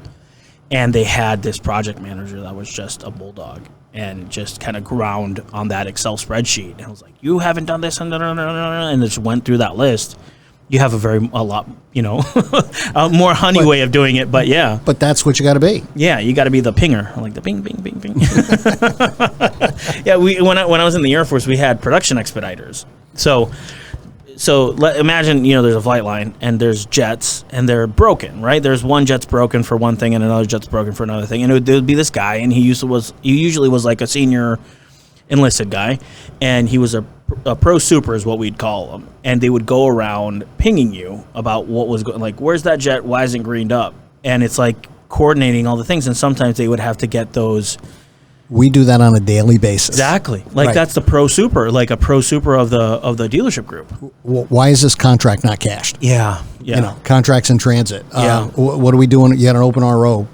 And they had this project manager that was just a bulldog and just kind of ground on that Excel spreadsheet. And I was like, you haven't done this, and just went through that list. You have a lot, a more honey way of doing it, but yeah. But that's what you got to be. Yeah, you got to be the pinger, like the bing, bing, bing, bing. Yeah, when I was in the Air Force, we had production expediters. So imagine, there's a flight line and there's jets and they're broken, right? There's one jet's broken for one thing and another jet's broken for another thing. And there would be this guy, and he usually was like a senior enlisted guy, and he was a pro super is what we'd call them. And they would go around pinging you about what was going, like, where's that jet? Why isn't it greened up? And it's like coordinating all the things. And sometimes they would have to get those. We do that on a daily basis. Exactly. Like that's the pro super, like a pro super of the dealership group. Why is this contract not cashed? Yeah. Contracts in transit. What are we doing? You had an open RO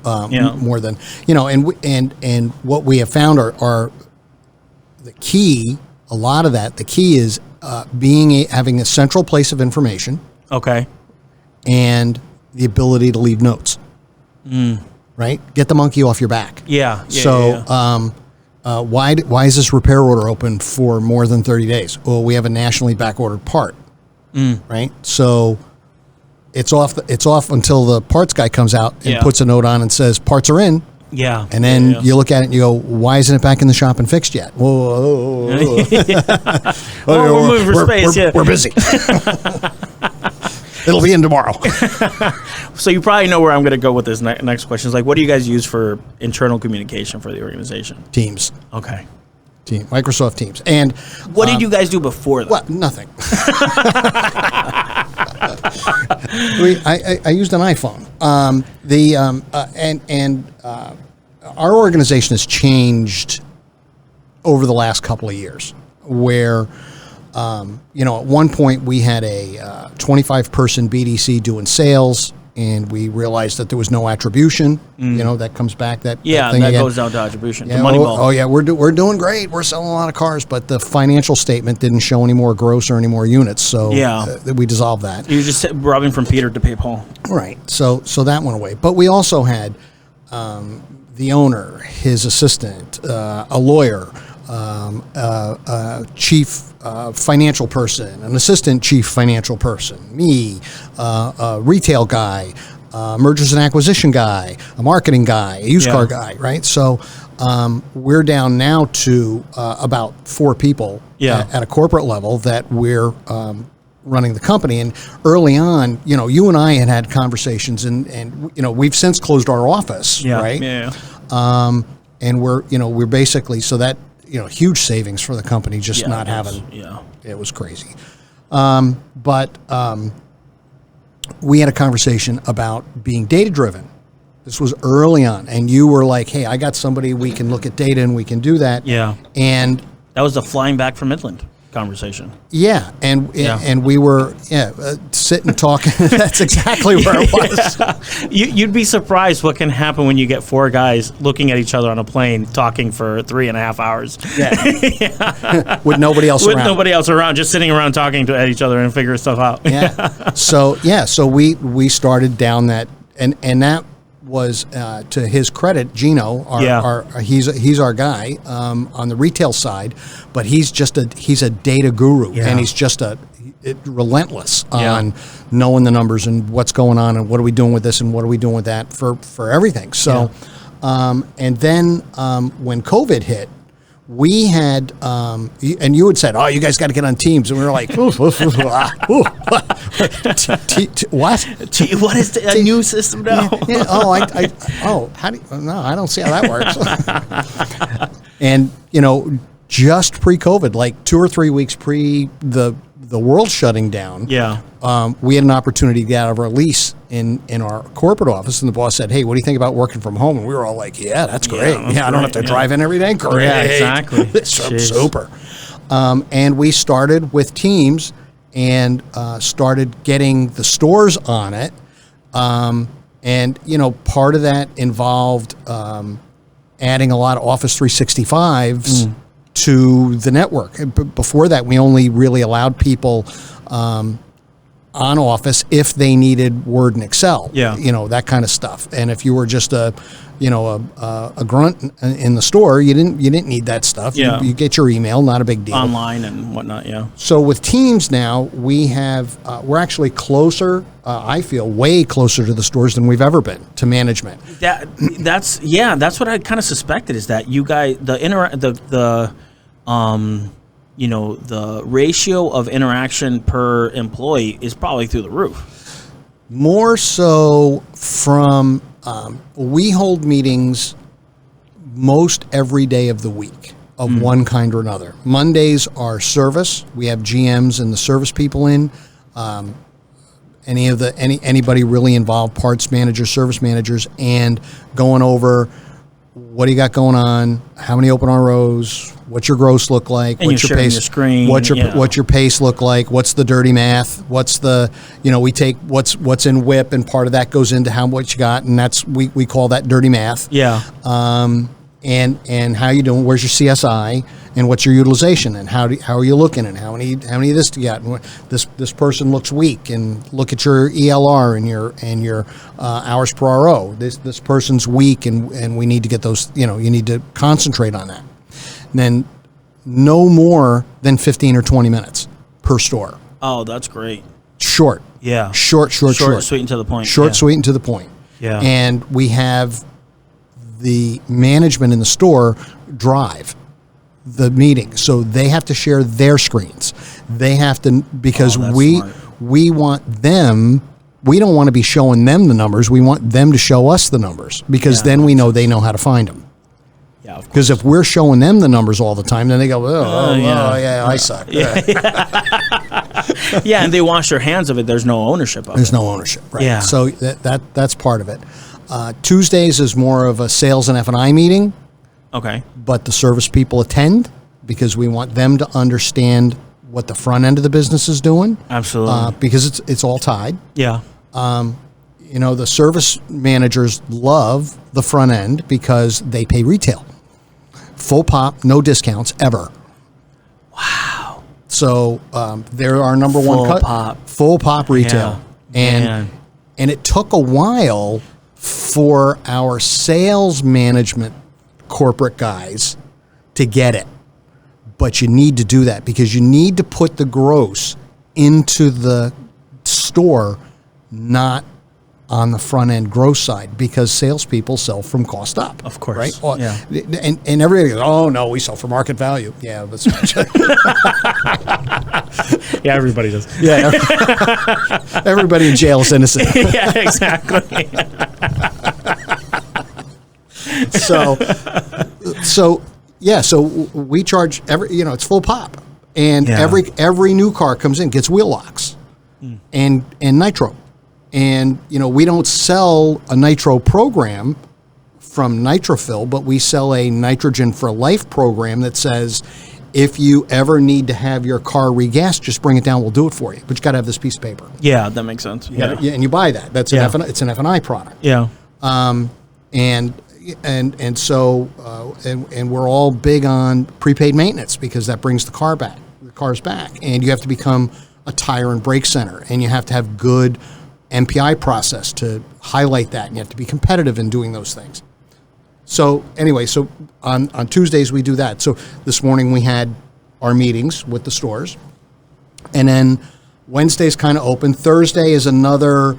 more than, and what we have found are the key. A lot of that. The key is having a central place of information. Okay. And the ability to leave notes. Right? Get the monkey off your back. Yeah. Why is this repair order open for more than 30 days? Well, we have a nationally back-ordered part. Right? So it's off until the parts guy comes out and puts a note on and says, parts are in. Yeah. And then you look at it and you go, why isn't it back in the shop and fixed yet? Whoa. We're moving for space. We're busy. It'll be in tomorrow. So you probably know where I'm going to go with this next question. Is like, what do you guys use for internal communication for the organization? Teams. Okay. Microsoft Teams. And what did you guys do before that? Well, nothing. I used an iPhone. Our organization has changed over the last couple of years, where at one point we had a 25-person BDC doing sales, and we realized that there was no attribution. That comes back. That thing that again. goes down to attribution. Yeah, to Moneyball. Oh yeah, we're doing great. We're selling a lot of cars, but the financial statement didn't show any more gross or any more units. So we dissolved that. You're just robbing from Peter to pay Paul. Right. So that went away. But we also had the owner, his assistant, a lawyer, a chief financial person, an assistant chief financial person, me, a retail guy, mergers and acquisition guy, a marketing guy, a used car guy, right? So we're down now to about 4 people at a corporate level that we're running the company. And early on, you and I had conversations, and we've since closed our office, right? Yeah. And we're basically, so that, huge savings for the company just not having. It was crazy. But we had a conversation about being data driven. This was early on, and you were like, "Hey, I got somebody, we can look at data and we can do that." Yeah. And that was the flying back from Midland conversation. Yeah, and we were sitting talking. That's exactly where it was. You'd be surprised what can happen when you get 4 guys looking at each other on a plane talking for 3.5 hours. With nobody else around. With nobody else around, just sitting around talking to each other and figuring stuff out. So we started down that, and that was to his credit, Gino. He's our guy on the retail side, but he's a data guru, and he's just relentless on knowing the numbers and what's going on and what are we doing with this and what are we doing with that for everything. So, and then when COVID hit, we had, and you had said, "Oh, you guys got to get on Teams," and we were like, "What? What is a new system now?" How do you, no, I don't see how that works. And just pre-COVID, like 2 or 3 weeks pre the world shutting down, we had an opportunity to get out of our lease in our corporate office, and the boss said, "Hey, what do you think about working from home?" And we were all like, "Yeah, that's great. I don't have to drive in every day. Great, exactly. Super." And we started with Teams and started getting the stores on it, and part of that involved adding a lot of Office 365s. To the network. Before that, we only really allowed people on Office if they needed Word and Excel, that kind of stuff. And if you were just a grunt in the store, you didn't need that stuff. You get your email, not a big deal. Online and whatnot, So with Teams now, we're actually closer. I feel way closer to the stores than we've ever been to management. That's what I kind of suspected, is that you guys, the ratio of interaction per employee is probably through the roof. More so from, we hold meetings most every day of the week of one kind or another. Mondays are service. We have GMs and the service people in. Anybody really involved, parts managers, service managers, and going over what do you got going on, how many open ROs, what's your gross look like, and what's your pace, your screen, what's your pace look like, what's the dirty math, what's the, we take what's in WIP, and part of that goes into how much you got, and that's we call that dirty math. And how you doing? Where's your CSI? And what's your utilization? And how are you looking? And how many of this do you got? And this person looks weak. And look at your ELR and your hours per RO. This person's weak, and we need to get those. You need to concentrate on that. And then no more than 15 or 20 minutes per store. Oh, that's great. Short. Yeah. Short. Sweet and to the point. Sweet and to the point. Yeah. And we have the management in the store drive the meeting. So they have to share their screens. They have to, because we want them, we don't want to be showing them the numbers. We want them to show us the numbers, because then we know they know how to find them. Yeah, of course. Because if we're showing them the numbers all the time, then they go, I suck. Yeah, and they wash their hands of it. There's no ownership of it. There's no ownership, right? Yeah. So that's part of it. Tuesdays is more of a sales and F&I meeting, Okay. but the service people attend because we want them to understand what the front end of the business is doing. Absolutely. Because it's all tied. Yeah. The service managers love the front end because they pay retail. Full pop, no discounts ever. Wow. So they're our number Full one pop. Full pop retail. Yeah. And it took a while for our sales management corporate guys to get it. But you need to do that because you need to put the gross into the store, not on the front end gross side, because salespeople sell from cost up. Of course. Right? Yeah. And everybody goes, oh, no, we sell for market value. Yeah. That's Yeah, everybody does. Yeah. Everybody in jail is innocent. Yeah, exactly. So we charge it's full pop. And every new car comes in, gets wheel locks and nitro. And, we don't sell a nitro program from Nitrofill, but we sell a Nitrogen for Life program that says, if you ever need to have your car regassed, just bring it down, we'll do it for you. But you got to have this piece of paper. Yeah, that makes sense. Yeah. And you buy that. That's it's an F&I product. Yeah. And so we're all big on prepaid maintenance because that brings the cars back. And you have to become a tire and brake center, and you have to have good MPI process to highlight that, and you have to be competitive in doing those things. So anyway, on Tuesdays we do that. So this morning we had our meetings with the stores, and then Wednesday's kind of open. Thursday is another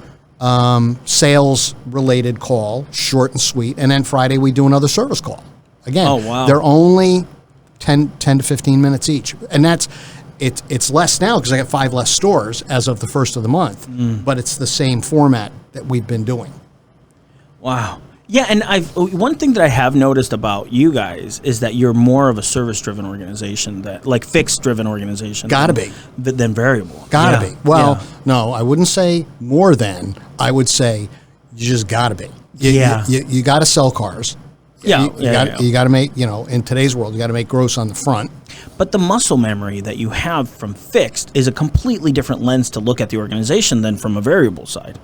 sales related call, short and sweet, and then Friday we do another service call. Again, oh, wow. They're only 10 to 15 minutes each, and it's less now because I got 5 less stores as of the first of the month, but it's the same format that we've been doing. Wow. Yeah, and one thing that I have noticed about you guys is that you're more of a service-driven organization, fixed-driven organization. Than variable. Gotta be. Well, no, I wouldn't say more than. I would say you just gotta be. You gotta sell cars. You got to make, in today's world, you got to make gross on the front. But the muscle memory that you have from fixed is a completely different lens to look at the organization than from a variable side.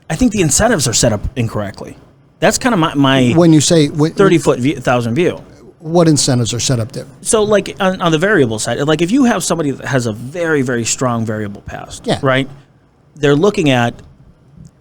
I think the incentives are set up incorrectly. That's kind of my when you say 30,000 view. What incentives are set up there? So, like on the variable side, like if you have somebody that has a very, very strong variable past, right? They're looking at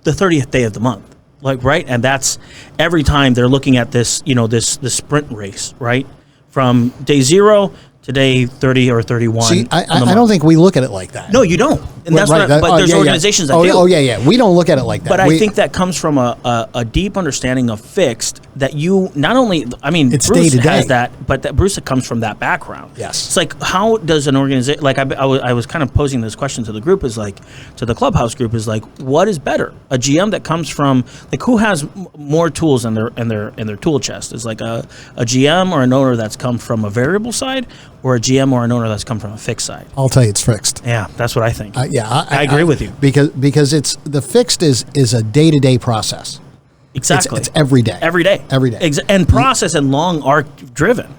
the 30th day of the month. Right, and that's every time they're looking at this, this sprint race, right, from day 0 to day 30 or 31. See, I don't think we look at it like that. No, you don't, and that's right, but there's organizations that do. Oh yeah, we don't look at it like that. But I think that comes from a deep understanding of fixed that you not only, it's Bruce day to has day. that, but that Bruce comes from that background. Yes, it's like how does an organization I was kind of posing this question to the group to the Clubhouse group what is better, a GM that comes from who has more tools in their tool chest, is a GM or an owner that's come from a variable side, or a GM or an owner that's come from a fixed side? I'll tell you, it's fixed. Yeah, that's what I think. I agree with you because it's the fixed is a day-to-day process. Exactly, it's every day. And process and long arc driven.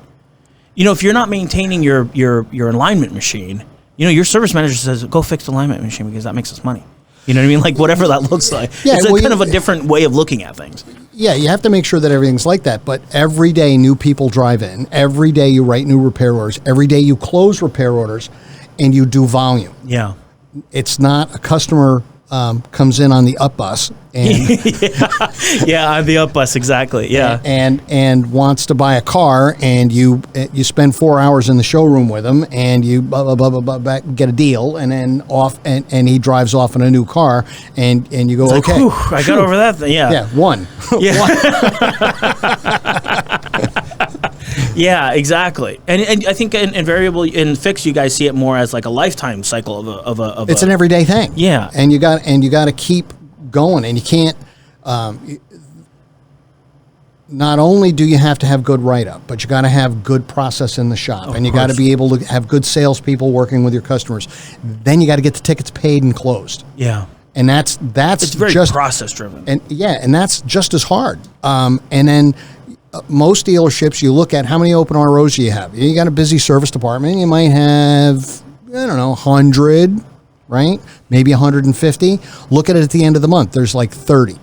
If you're not maintaining your alignment machine, your service manager says go fix the alignment machine because that makes us money. You know what I mean? Whatever that looks like. Yeah, it's kind of a different way of looking at things. Yeah, you have to make sure that everything's like that. But every day new people drive in. Every day you write new repair orders. Every day you close repair orders, and you do volume. Yeah. It's not a customer comes in on the up bus and on the up bus, exactly. Yeah. and wants to buy a car, and you spend 4 hours in the showroom with him, and you blah, blah, blah, blah, blah, get a deal, and then off, and he drives off in a new car, and you go, It's okay, like, I got over that thing. Yeah. yeah, one. Yeah, exactly. And I think in variable, in fixed, you guys see it more as like a lifetime cycle of It's an everyday thing. Yeah. And you got to keep going, and you can't. Not only do you have to have good write-up, but you got to have good process in the shop, and you got to be able to have good salespeople working with your customers. Then you got to get the tickets paid and closed. Yeah. And that's it's very just process driven. And that's just as hard. And then most dealerships, you look at how many open ROs you have. You got a busy service department. You might have, 100, right? Maybe 150. Look at it at the end of the month. There's like 30.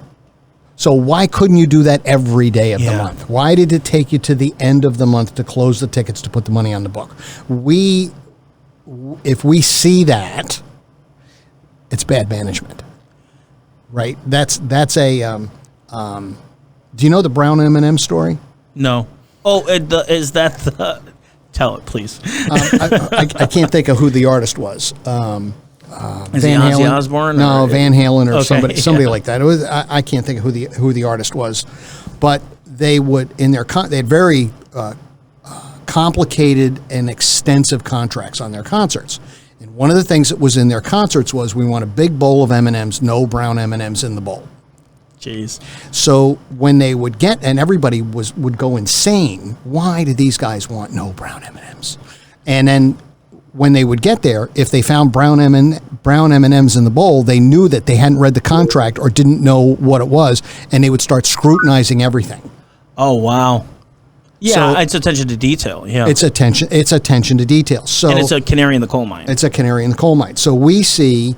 So why couldn't you do that every day of the month? Why did it take you to the end of the month to close the tickets to put the money on the book? If we see that, it's bad management, right? That's a. Do you know the brown M&M story? No. Oh, is that the? Tell it, please. I can't think of who the artist was. Is Van he Ozzy Osbourne? No, Van Halen or Okay, somebody like that. It was I can't think of who the artist was, but they would they had very complicated and extensive contracts on their concerts. And one of the things that was in their concerts was, we want a big bowl of M&Ms, no brown M&Ms in the bowl. Jeez. So when they would get, and everybody would go insane, why do these guys want no brown M&Ms? And then when they would get there, if they found brown M&Ms in the bowl, they knew that they hadn't read the contract or didn't know what it was, and they would start scrutinizing everything. Oh, wow. Yeah, So- it's attention to detail. Yeah. It's attention to detail. So and it's a canary in the coal mine. It's a canary in the coal mine. So we see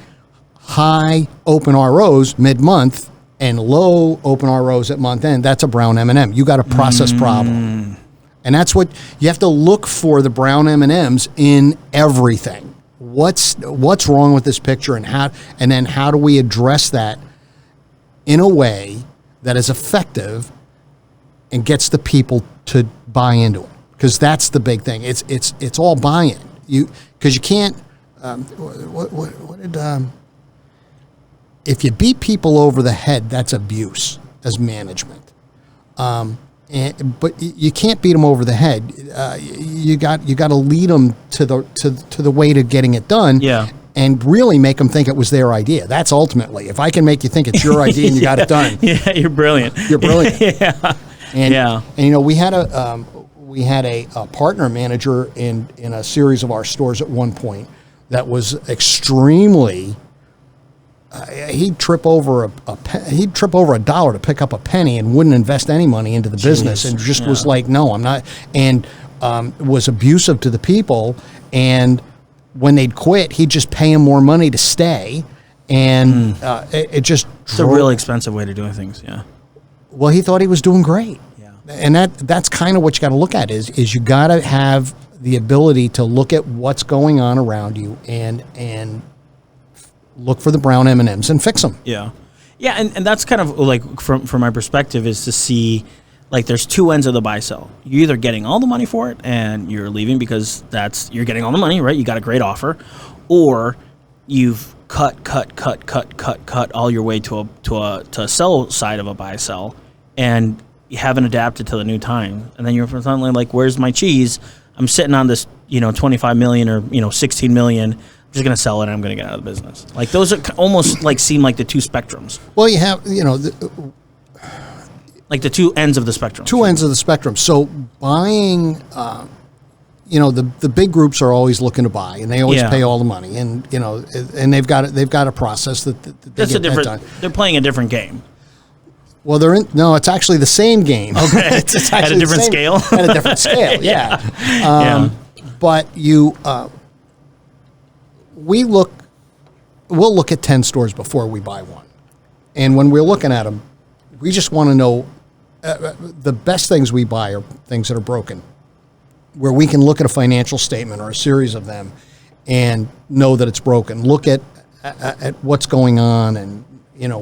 high open ROs mid-month and low open ROs at month end. That's a brown M&M. You got a process problem. And that's what you have to look for, the brown M&Ms in everything. What's wrong with this picture, and then how do we address that in a way that is effective and gets the people to buy into it? Because that's the big thing. It's all buy-in. Because you can't. What did if you beat people over the head, that's abuse as management. But you can't beat them over the head. You got to lead them to the way to getting it done. Yeah. And really make them think it was their idea. That's ultimately, if I can make you think it's your idea and you got it done. Yeah, you're brilliant. You're brilliant. Yeah. And we had a partner manager in a series of our stores at one point that was extremely. He'd trip over a dollar to pick up a penny and wouldn't invest any money into the business, and just was like, no, I'm not, and was abusive to the people. And when they'd quit, he'd just pay them more money to stay, and it just It's a really expensive way to doing things. Yeah. Well, he thought he was doing great. Yeah. And that's kind of what you got to look at is you got to have the ability to look at what's going on around you and look for the brown M&Ms and fix them. Yeah. Yeah, and that's kind of like from my perspective is to see, like, there's two ends of the buy sell. You're either getting all the money for it and you're leaving because you're getting all the money, right? You got a great offer, or you've cut all your way to a sell side of a buy sell, and you haven't adapted to the new time, and then you're suddenly like, where's my cheese? I'm sitting on this 25 million or 16 million. I'm just going to sell it and I'm going to get out of the business. Like, those are almost like seem like the two spectrums. Well, you have Like the two ends of the spectrum. two ends of the spectrum. So buying, the big groups are always looking to buy, and they always pay all the money, and and they've got a process that they That's get that done. They're playing a different game. Well, it's actually the same game. Okay. It's At a different scale? At a different scale, yeah. Yeah. But we'll look at 10 stores before we buy one. And when we're looking at them, we just want to know, the best things we buy are things that are broken, where we can look at a financial statement or a series of them and know that it's broken. Look at at what's going on, and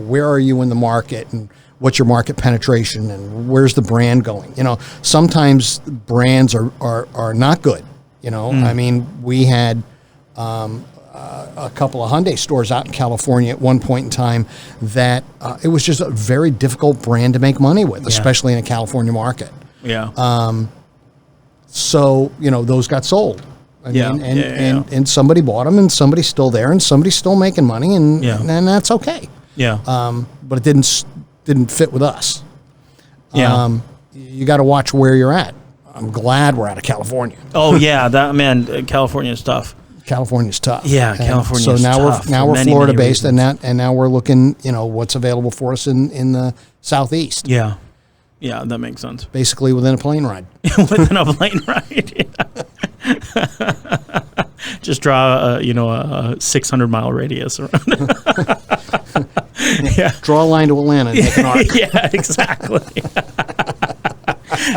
where are you in the market, and what's your market penetration, and where's the brand going. Sometimes brands are not good. I mean, we had a couple of Hyundai stores out in California at one point in time that it was just a very difficult brand to make money with, especially in a California market. Yeah. So, those got sold. And somebody bought them, and somebody's still there, and somebody's still making money, and that's okay. Yeah. But it didn't fit with us. Yeah. You got to watch where you're at. I'm glad we're out of California. Oh yeah, California is tough. California's tough. Yeah, California. So now tough we're Florida based, reasons. and now we're looking, what's available for us in the southeast. Yeah. Yeah, that makes sense. Basically within a plane ride. Within a plane ride. Yeah. Just draw a 600-mile radius around it. Yeah. Draw a line to Atlanta and make an arc. Yeah, exactly.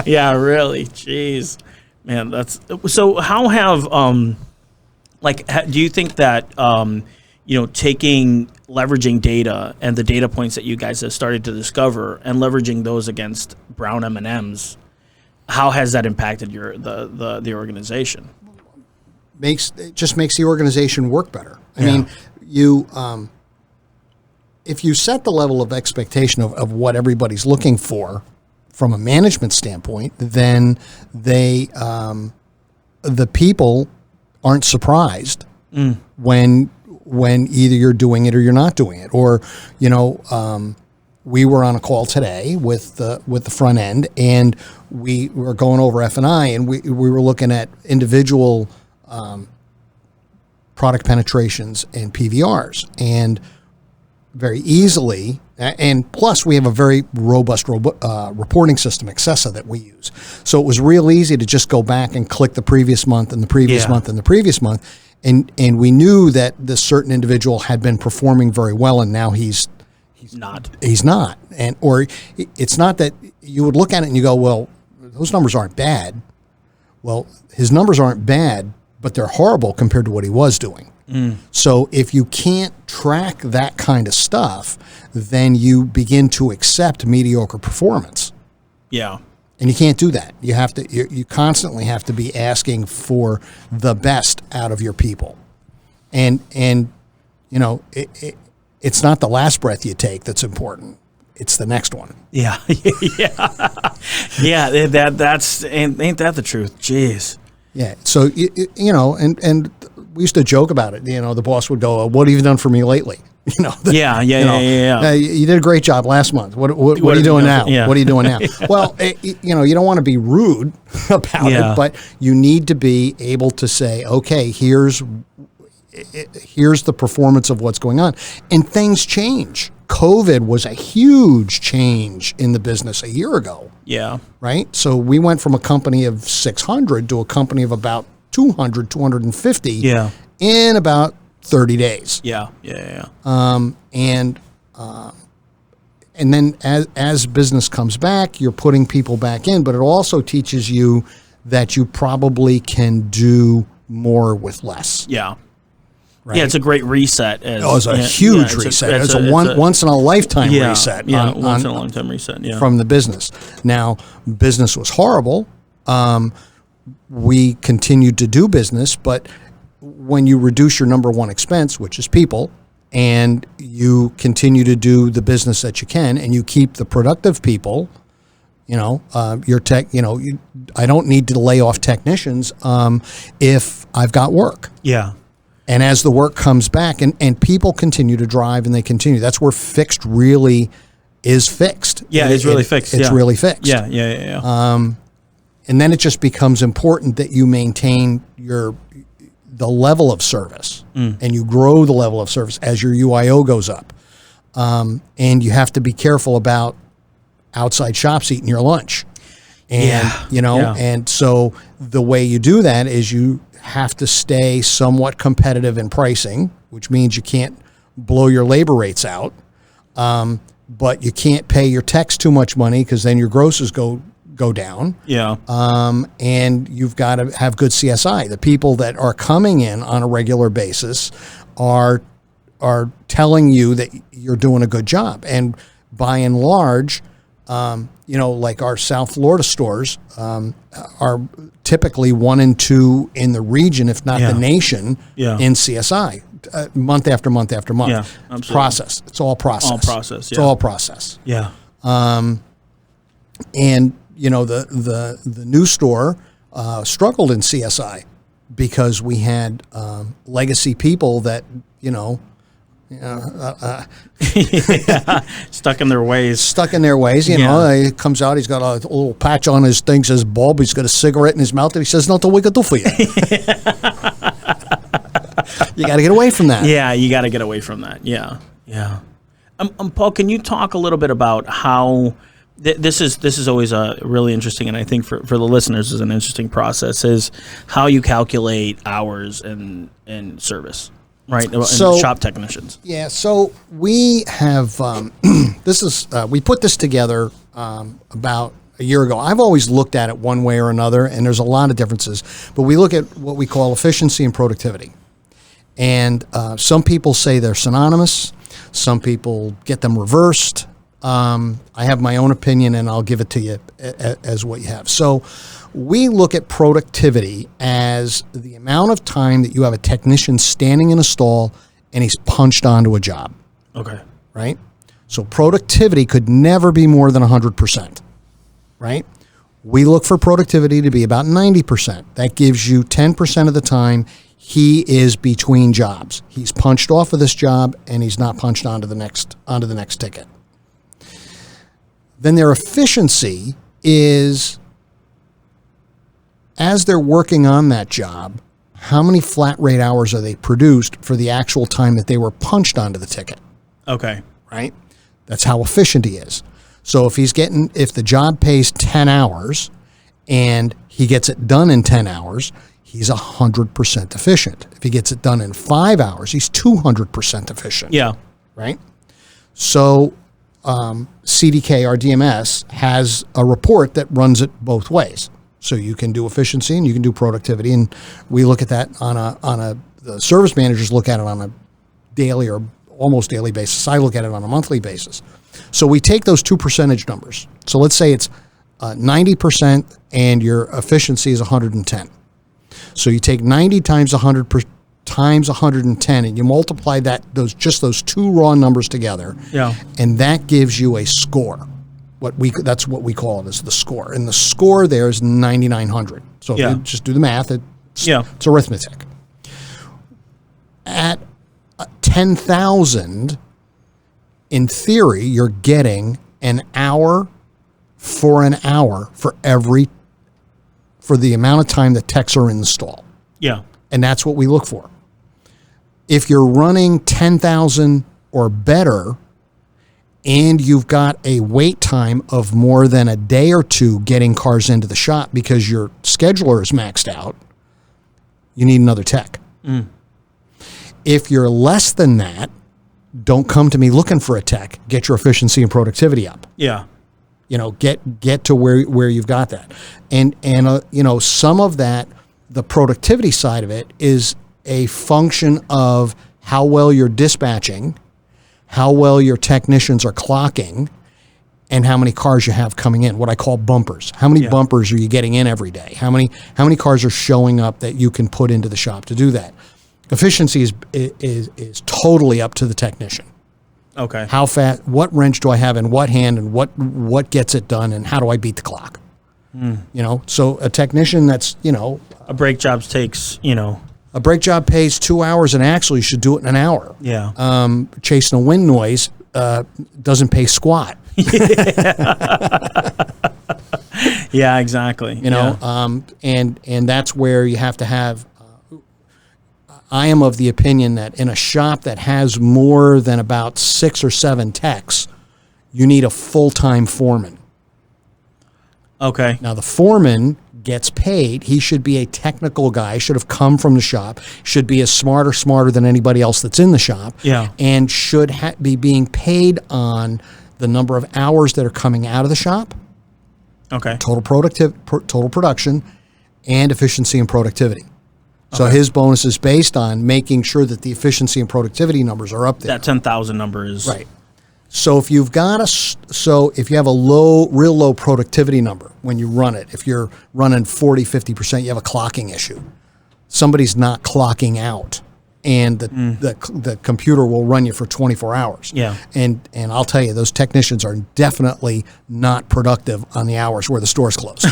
Yeah, really. Jeez. Man, that's so. How have do you think that leveraging data and the data points that you guys have started to discover and leveraging those against brown M&Ms, how has that impacted the organization? It just makes the organization work better. I mean, you if you set the level of expectation of what everybody's looking for from a management standpoint, then the people aren't surprised when either you're doing it or you're not doing it. Or, we were on a call today with the front end, and we were going over F&I, and we were looking at individual product penetrations and PVRs, and very easily, and plus we have a very robust reporting system, Accessa, that we use. So it was real easy to just go back and click the previous month and the previous month and the previous month, and we knew that this certain individual had been performing very well, and now he's not, and or it's not that you would look at it and you go, well, those numbers aren't bad. Well, his numbers aren't bad, but they're horrible compared to what he was doing. So if you can't track that kind of stuff, then you begin to accept mediocre performance. Yeah. And you can't do that. You have to. You constantly have to be asking for the best out of your people, and it's not the last breath you take that's important. It's the next one. Yeah, yeah. That's ain't that the truth? Jeez. Yeah. So and we used to joke about it. The boss would go, "What have you done for me lately?" Yeah. You did a great job last month. What are you doing now? Yeah. What are you doing now? Well, you don't want to be rude about it, but you need to be able to say, okay, here's the performance of what's going on, and things change. COVID was a huge change in the business a year ago. Yeah. Right. So we went from a company of 600 to a company of about 200, 250. Yeah. In about 30 days. Yeah. And then as business comes back, you're putting people back in, but it also teaches you that you probably can do more with less. Yeah. Right? Yeah, it's a great reset. It's a huge reset. It's a once in a lifetime reset. Yeah, once in a lifetime reset. Yeah. From the business. Now, business was horrible. We continued to do business, but when you reduce your number one expense, which is people, and you continue to do the business that you can, and you keep the productive people, your tech, I don't need to lay off technicians if I've got work. Yeah. And as the work comes back, and people continue to drive, and they continue, that's where fixed really is fixed. Yeah, it's really fixed. It's really fixed. Yeah. And then it just becomes important that you maintain the level of service, and you grow the level of service as your UIO goes up. And you have to be careful about outside shops eating your lunch. And, and so the way you do that is you have to stay somewhat competitive in pricing, which means you can't blow your labor rates out. But you can't pay your techs too much money because then your grosses go down. Yeah. And you've got to have good CSI. The people that are coming in on a regular basis are are telling you that you're doing a good job. And by and large, like our South Florida stores are typically 1 and 2 in the region, if not the nation, in CSI, month after month after month. Yeah, absolutely. Process. It's all process. All process. Yeah. It's all process. Yeah. And the new store struggled in CSI because we had legacy people that Stuck in their ways. You know, he comes out, he's got a little patch on his thing, says Bob, he's got a cigarette in his mouth, and he says, nothing we can do for you. You got to get away from that. Yeah, you got to get away from that. Yeah, yeah. Paul, can you talk a little bit about how this is always really interesting, and I think for the listeners is an interesting process, is how you calculate hours and service, right? So, and shop technicians. Yeah, so we have we put this together about a year ago. I've always looked at it one way or another, and there's a lot of differences, but we look at what we call efficiency and productivity. And some people say they're synonymous. Some people get them reversed. I have my own opinion, and I'll give it to you as what you have. So we look at productivity as the amount of time that you have a technician standing in a stall and he's punched onto a job. Okay. Right? So productivity could never be more than 100%. Right? We look for productivity to be about 90%. That gives you 10% of the time he is between jobs. He's punched off of this job and he's not punched onto the next ticket. Then their efficiency is, as they're working on that job, how many flat rate hours are they produced for the actual time that they were punched onto the ticket? Okay. Right? That's how efficient he is. So if the job pays 10 hours and he gets it done in 10 hours, he's 100% efficient. If he gets it done in 5 hours, he's 200% efficient. Yeah. Right? So CDK, our DMS, has a report that runs it both ways. So you can do efficiency and you can do productivity. And we look at that the service managers look at it on a daily or almost daily basis. I look at it on a monthly basis. So we take those two percentage numbers. So let's say it's 90% and your efficiency is 110. So you take 90 times 100 times 110 and you multiply those two raw numbers together. Yeah. And that gives you a score. That's what we call it, is the score. And the score there is 9,900. So if you just do the math, it's arithmetic. At 10,000, in theory, you're getting an hour for the amount of time that techs are in the stall. Yeah. And that's what we look for. If you're running 10,000 or better and you've got a wait time of more than a day or two getting cars into the shop because your scheduler is maxed out, you need another tech. Mm. If you're less than that, don't come to me looking for a tech. Get your efficiency and productivity up. Yeah. Get to where you've got that. And some of that, the productivity side of it, is a function of how well you're dispatching, how well your technicians are clocking, and how many cars you have coming in, what I call bumpers. How many bumpers are you getting in every day? How many cars are showing up that you can put into the shop to do that? Efficiency is totally up to the technician. Okay. How fast? What wrench do I have in what hand, and what gets it done, and how do I beat the clock? So a technician that's a brake job takes a brake job pays 2 hours, and actually you should do it in an hour. Yeah. Chasing a wind noise doesn't pay squat. Yeah, exactly. And that's where you have to have. I am of the opinion that in a shop that has more than about 6 or 7 techs, you need a full-time foreman. Okay. Now, the foreman gets paid. He should be a technical guy, should have come from the shop, should be as smarter than anybody else that's in the shop, and should be being paid on the number of hours that are coming out of the shop, okay, total production, and efficiency and productivity. So his bonus is based on making sure that the efficiency and productivity numbers are up there. That 10,000 number is right. So if you've got if you have a real low productivity number when you run it, if you're running 40, 50%, you have a clocking issue. Somebody's not clocking out, and the computer will run you for 24 hours. Yeah. And I'll tell you, those technicians are definitely not productive on the hours where the store's closed.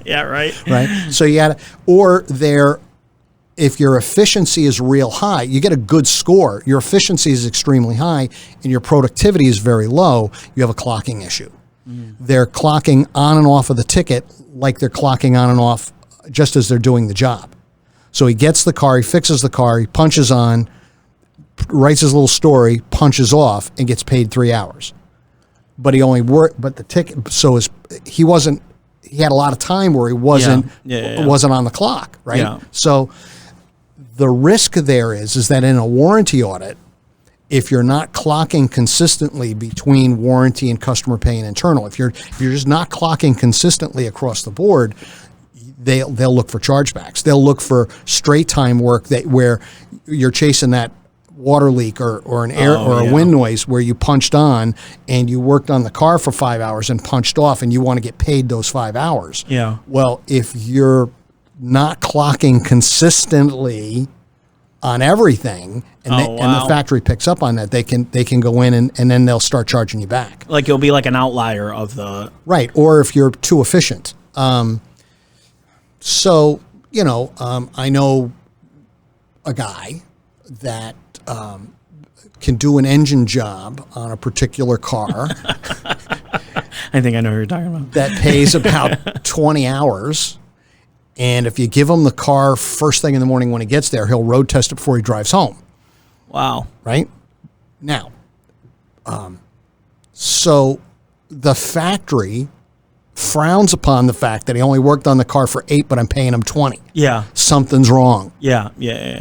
Yeah, right. Right. So if your efficiency is real high, you get a good score. Your efficiency is extremely high and your productivity is very low. You have a clocking issue. They're clocking on and off of the ticket like they're clocking on and off just as they're doing the job. So he gets the car, he fixes the car, he punches on, writes his little story, punches off, and gets paid 3 hours. But he only worked, but the ticket, he had a lot of time where he wasn't on the clock, right? Yeah. So the risk there is that in a warranty audit, if you're not clocking consistently between warranty and customer pay and internal, if you're just not clocking consistently across the board, they'll look for chargebacks. They'll look for straight time work where you're chasing that water leak or an air or a wind noise where you punched on and you worked on the car for 5 hours and punched off and you want to get paid those 5 hours. Yeah. Well, if you're not clocking consistently on everything and the factory picks up on that, they can go in and then they'll start charging you back. Like it'll be like an outlier of the... Right. Or if you're too efficient. So, I know a guy that can do an engine job on a particular car. I think I know who you're talking about. That pays about 20 hours. And if you give him the car first thing in the morning when he gets there, he'll road test it before he drives home. Wow. Right? Now, so the factory frowns upon the fact that he only worked on the car for 8, but I'm paying him 20. Yeah. Something's wrong. Yeah.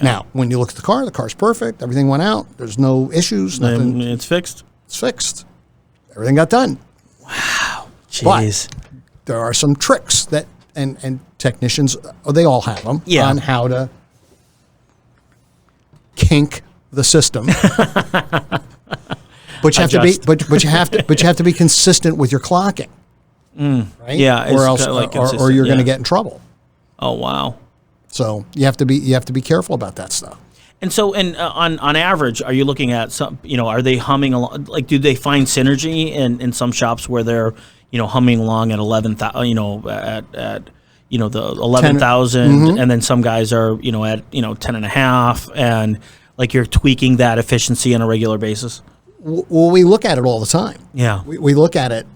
Now, when you look at the car's perfect. Everything went out. There's no issues. Nothing. It's fixed. It's fixed. Everything got done. Wow. Jeez. But there are some tricks that, and technicians, they all have them, on how to kink the system. But you have to be, but you have to be consistent with your clocking. Right? Yeah, or else, or you're going to get in trouble. Oh wow! So you have to be careful about that stuff. And so, on average, are you looking at some? Are they humming along? Like, do they find synergy in some shops where they're humming along at 11,000? At the 11,000, and then some guys are at 10.5, and like you're tweaking that efficiency on a regular basis. Well, we look at it all the time. Yeah, we look at it.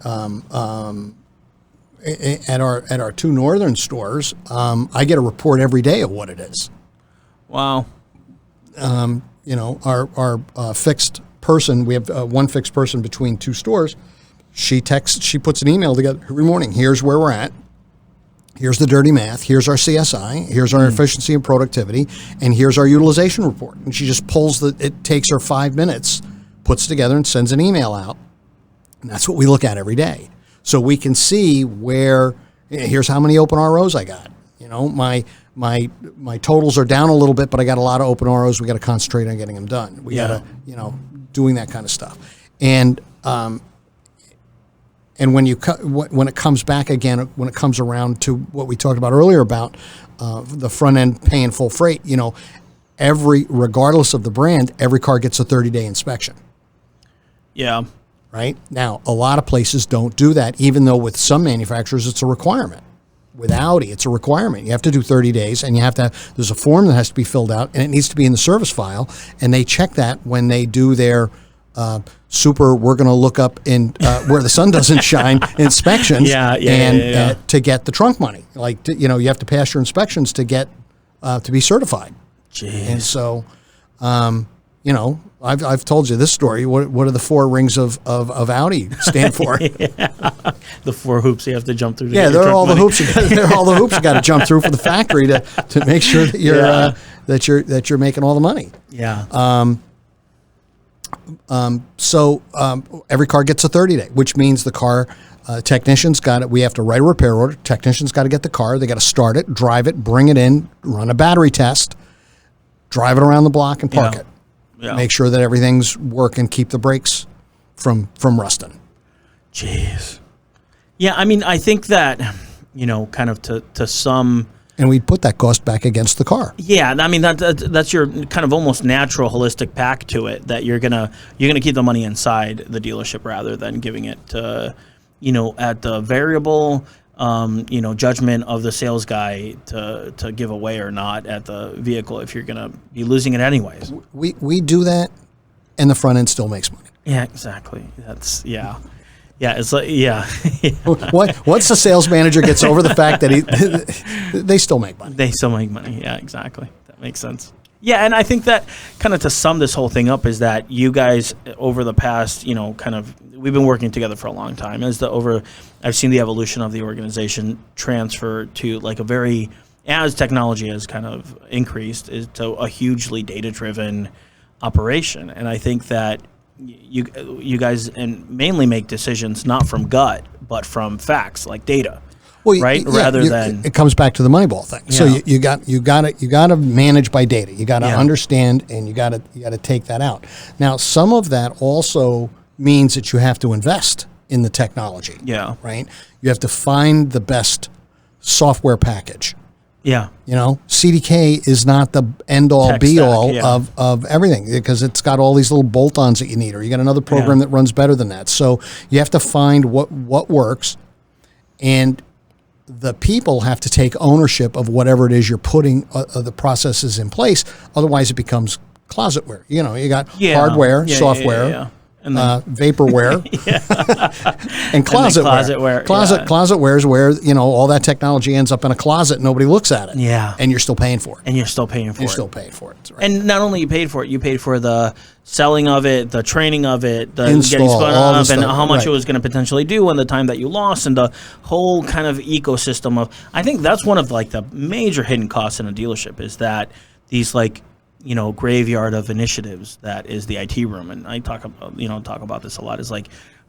At our two northern stores, I get a report every day of what it is. Wow. Our fixed person, we have one fixed person between two stores. She puts an email together every morning. Here's where we're at. Here's the dirty math. Here's our CSI. Here's our efficiency and productivity. And here's our utilization report. And she just it takes her 5 minutes, puts together and sends an email out. And that's what we look at every day. So we can see here's how many open ROs I got. My totals are down a little bit, but I got a lot of open ROs. We got to concentrate on getting them done. We got to, doing that kind of stuff. And when it comes back again, when it comes around to what we talked about earlier about the front end paying full freight, regardless of the brand, every car gets a 30-day inspection. Yeah. Right? Now, a lot of places don't do that, even though with some manufacturers it's a requirement. With Audi, it's a requirement. You have to do 30 days, and there's a form that has to be filled out, and it needs to be in the service file, and they check that when they do their we're going to look up in where the sun doesn't shine inspections to get the trunk money. Like, you have to pass your inspections to get to be certified. Jeez. And so, I've told you this story. What do the 4 rings of Audi stand for? The 4 hoops you have to jump through. They're all the hoops. They're all the hoops you got to jump through for the factory to make sure that you're making all the money. Yeah. So every car gets a 30-day, which means the car technician's got it. We have to write a repair order. Technician's got to get the car. They got to start it, drive it, bring it in, run a battery test, drive it around the block, and park it. Yeah. Make sure that everything's working. Keep the brakes from rusting. Jeez. Yeah, I mean, I think that, kind of to some... And we put that cost back against the car. Yeah, I mean that's your kind of almost natural holistic pack to it, that you're gonna keep the money inside the dealership rather than giving it to, at the variable judgment of the sales guy to give away or not at the vehicle if you're gonna be losing it anyways. We do that, and the front end still makes money. Yeah, exactly. That's Yeah, it's like Once the sales manager gets over the fact that they still make money. They still make money. Yeah, exactly. That makes sense. Yeah, and I think that kind of to sum this whole thing up is that you guys over the past, we've been working together for a long time. I've seen the evolution of the organization transfer to like as technology has kind of increased, is to a hugely data-driven operation, and I think that you guys and mainly make decisions not from gut but from facts like data, right? Rather than it comes back to the Moneyball thing. Yeah. So you got to manage by data. You got to understand, and you got to take that out. Now, some of that also means that you have to invest in the technology. Yeah. Right. You have to find the best software package. Yeah. CDK is not the end-all, Tech be-all stack, of everything, because it's got all these little bolt-ons that you need, or you got another program that runs better than that. So you have to find what works, and the people have to take ownership of whatever it is you're putting the processes in place. Otherwise, it becomes closetware. You got hardware, software. And vaporware, and closetware. Closetware is where all that technology ends up in a closet. Nobody looks at it. Yeah, and you're still paying for it. You're still paying for it. Right. And not only you paid for it, you paid for the selling of it, the training of it, the install, getting spun up, and how much right. it was going to potentially do, and the time that you lost, and the whole kind of ecosystem of. I think that's one of like the major hidden costs in a dealership is that these graveyard of initiatives that is the IT room, and I talk about this a lot. Is like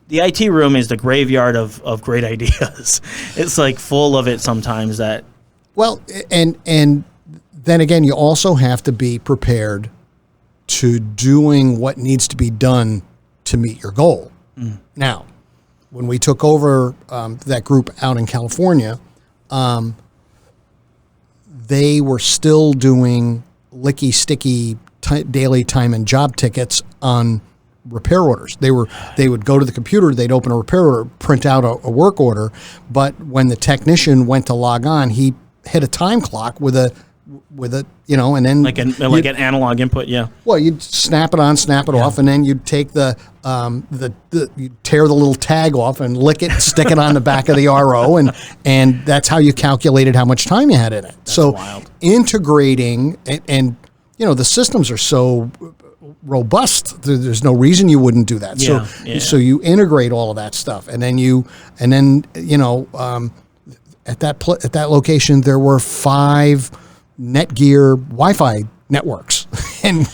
the IT room is the graveyard of great ideas. It's like full of it sometimes. That and then again, you also have to be prepared to doing what needs to be done to meet your goal. Now, when we took over that group out in California, they were still doing licky sticky daily time and job tickets on repair orders. They would go to the computer, they'd open a repair order, print out a work order, but when the technician went to log on, he hit a time clock with a and then like an analog input. Well, you'd snap it on, snap it off, and then you'd take you'd tear the little tag off and lick it, stick it on the back of the RO, and that's how you calculated how much time you had in it. That's wild. Integrating and the systems are so robust. There's no reason you wouldn't do that. So you integrate all of that stuff, and then at that location there were 5 Netgear Wi-Fi networks, and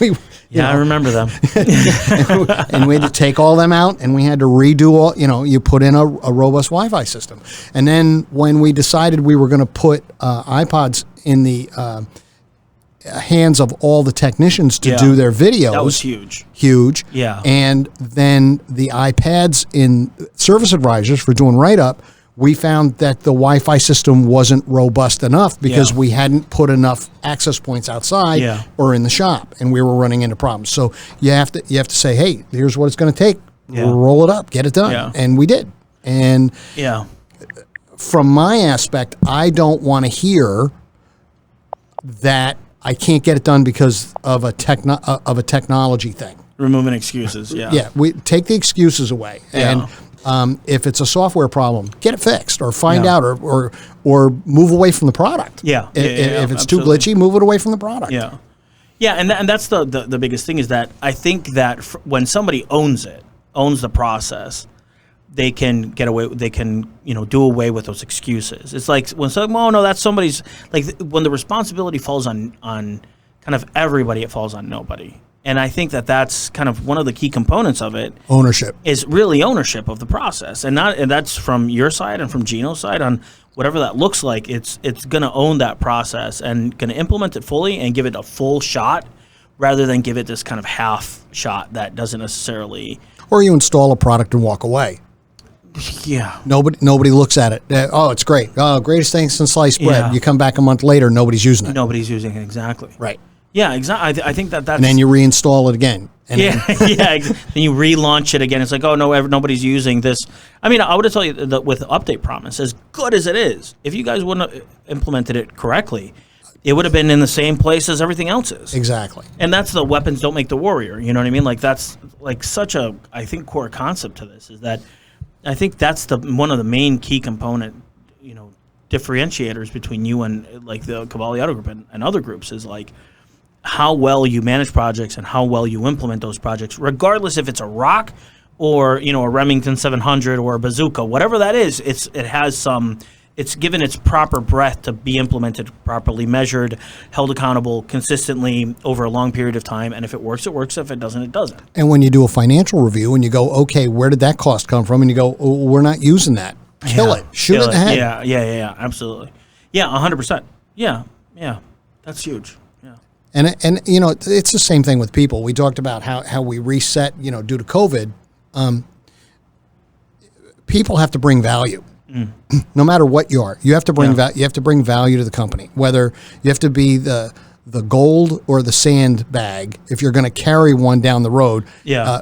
I remember them. and we had to take all them out, and we had to redo all. You put in a robust Wi-Fi system, and then when we decided we were going to put iPods in the hands of all the technicians to do their videos, that was huge. Yeah, and then the iPads in service advisors for doing write-up. We found that the Wi-Fi system wasn't robust enough because we hadn't put enough access points outside or in the shop, and we were running into problems. So you have to say, hey, here's what it's going to take. Roll it up, get it done, and we did. And from my aspect, I don't want to hear that I can't get it done because of a technology thing. Removing excuses. We take the excuses away, and. If it's a software problem, get it fixed, or find out, or move away from the product. If it's too glitchy, move it away from the product. And that's the biggest thing is that I think that when somebody owns the process, they can get away. They can do away with those excuses. It's like when that's somebody's, like when the responsibility falls on kind of everybody, it falls on nobody. And I think that that's kind of one of the key components of it. Ownership is really ownership of the process, and that's from your side and from Gino's side on whatever that looks like. It's going to own that process and going to implement it fully and give it a full shot, rather than give it this kind of half shot that doesn't necessarily. Or you install a product and walk away. Yeah. Nobody looks at it. Oh, it's great. Oh, greatest thing since sliced bread. Yeah. You come back a month later, nobody's using it. Nobody's using it, exactly. Right. Yeah, exactly. I think that's. And then you reinstall it again. And yeah, yeah. Then you relaunch it again. It's like, oh no, nobody's using this. I mean, I would tell you that with Update Promise, as good as it is, if you guys wouldn't have implemented it correctly, it would have been in the same place as everything else is. Exactly. And that's the weapons don't make the warrior. You know what I mean? Like that's like such a, I think, core concept to this is that I think that's one of the main key component, differentiators between you and like the Qvale Auto Group and other groups is like how well you manage projects and how well you implement those projects, regardless if it's a rock or a Remington 700 or a bazooka, whatever that is. It's given its proper breath to be implemented properly, measured, held accountable consistently over a long period of time. And if it works, it works. If it doesn't, it doesn't. And when you do a financial review and you go, okay, where did that cost come from? And you go, oh, we're not using that. Kill it. Shoot it in the head. Yeah, absolutely. Yeah, 100%. Yeah, that's huge. Yeah. And it's the same thing with people. We talked about how we reset, due to COVID. People have to bring value. No matter what you are, you have to bring you have to bring value to the company. Whether you have to be the gold or the sandbag. If you're going to carry one down the road,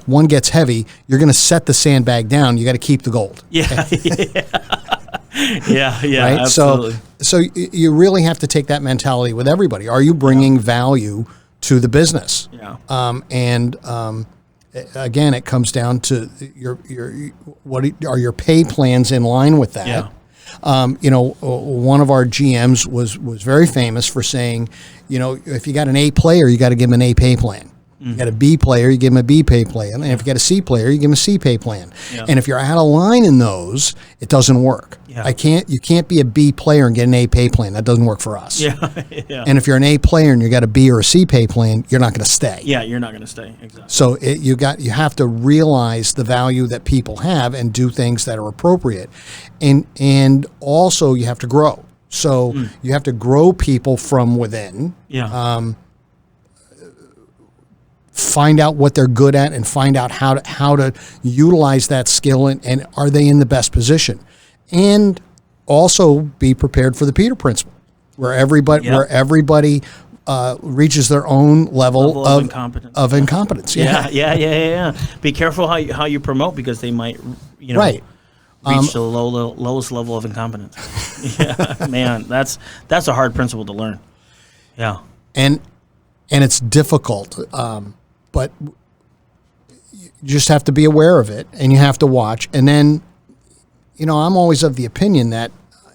one gets heavy. You're going to set the sandbag down. You got to keep the gold. Yeah, yeah, right? Absolutely. So you really have to take that mentality with everybody. Are you bringing value to the business? Yeah. Again, it comes down to what are your pay plans in line with that? Yeah. One of our GMs was very famous for saying, if you got an A player, you got to give him an A pay plan. You got a B player, you give him a B pay plan. And if you got a C player, you give him a C pay plan. Yeah. And if you're out of line in those, it doesn't work. Yeah. You can't be a B player and get an A pay plan. That doesn't work for us. Yeah. Yeah. And if you're an A player and you got a B or a C pay plan, you're not going to stay. Yeah, you're not going to stay. Exactly. So you have to realize the value that people have and do things that are appropriate. And also you have to grow. So you have to grow people from within. Yeah. Find out what they're good at and find out how to utilize that skill and are they in the best position. And also be prepared for the Peter Principle, where everybody reaches their own level of incompetence. Yeah. Be careful how you promote, because they might reach the lowest level of incompetence. Yeah, man, that's a hard principle to learn. Yeah, and it's difficult, but you just have to be aware of it, and you have to watch. And then, I'm always of the opinion that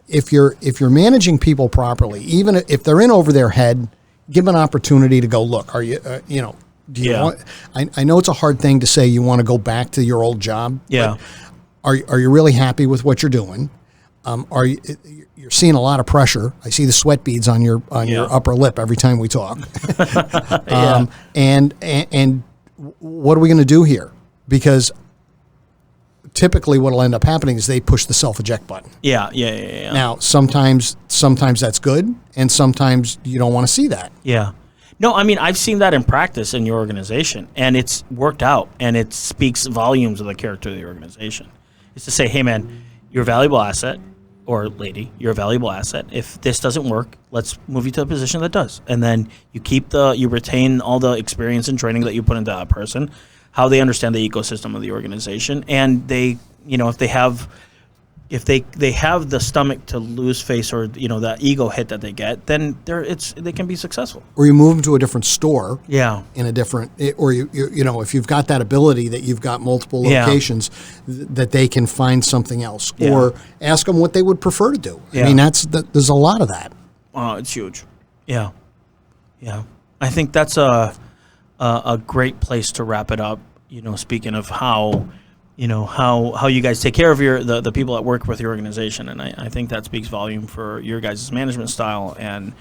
if you're managing people properly, even if they're in over their head, give them an opportunity to go, look, are you, do you want, I know it's a hard thing to say you want to go back to your old job. Yeah. Are you really happy with what you're doing? You're seeing a lot of pressure. I see the sweat beads on your upper lip every time we talk. And what are we going to do here? Because typically what will end up happening is they push the self-eject button. Yeah. Now, sometimes that's good, and sometimes you don't want to see that. Yeah. No, I mean, I've seen that in practice in your organization, and it's worked out, and it speaks volumes of the character of the organization. It's to say, hey, man, you're a valuable asset, or lady, you're a valuable asset. If this doesn't work, let's move you to a position that does. And then you retain all the experience and training that you put into that person, how they understand the ecosystem of the organization, and they, if they have the stomach to lose face, or that ego hit that they get, then they can be successful. Or you move them to a different store. Yeah. In a different, or if you've got that ability that you've got multiple locations, that they can find something else, or ask them what they would prefer to do. I mean, there's a lot of that. Oh, it's huge. Yeah. I think that's a great place to wrap it up. Speaking of how you guys take care of the people that work with your organization, and I think that speaks volume for your guys' management style and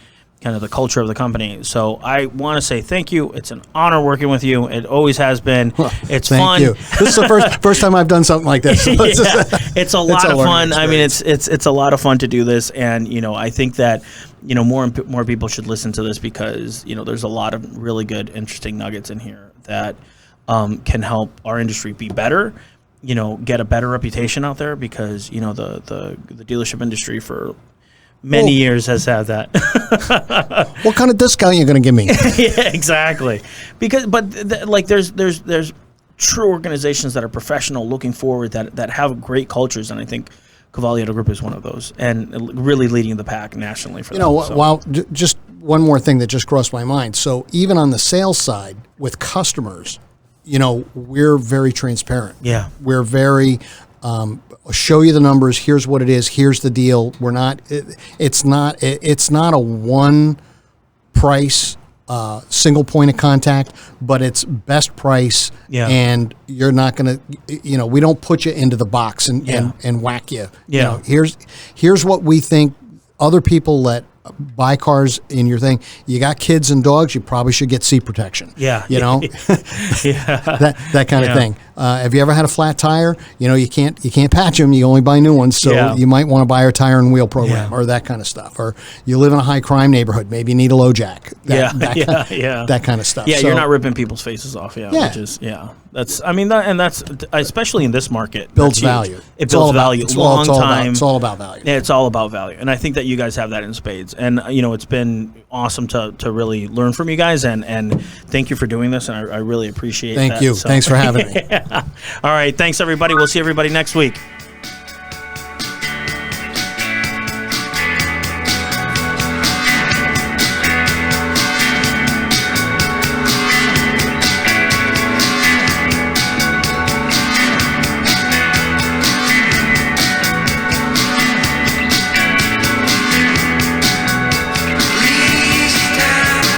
kind of the culture of the company. So I want to say thank you. It's an honor working with you. It always has been. It's fun. Thank you. This is the first time I've done something like this. So it's a lot of fun. experience. I mean, it's a lot of fun to do this, and I think that more people should listen to this because there's a lot of really good, interesting nuggets in here that can help our industry be better. Get a better reputation out there because the dealership industry for many years has had that. What kind of discount are you going to give me? Yeah, exactly. But there's true organizations that are professional, looking forward, that have great cultures, and I think Qvale Auto Group is one of those, and really leading the pack nationally for that. Wow, just one more thing that just crossed my mind. So even on the sales side with customers, we're very transparent. Yeah, we're very. Show you the numbers. Here's what it is. Here's the deal. We're not. It's not a one price single point of contact, but it's best price. Yeah. And you're not going to. We don't put you into the box and whack you. Yeah. Here's what we think. Other people that buy cars in your thing. You got kids and dogs. You probably should get seat protection. Yeah. Yeah. that kind of thing. Have you ever had a flat tire? You can't patch them. You only buy new ones. So you might want to buy our tire and wheel program or that kind of stuff. Or you live in a high crime neighborhood. Maybe you need a low jack. That kind of stuff. Yeah, so, you're not ripping people's faces off. Which is that's especially in this market builds value. It builds value. It's all about value. Yeah, it's all about value, and I think that you guys have that in spades. And it's been awesome to really learn from you guys, and thank you for doing this, and I really appreciate. Thank you. So. Thanks for having me. All right, thanks everybody. We'll see everybody next week.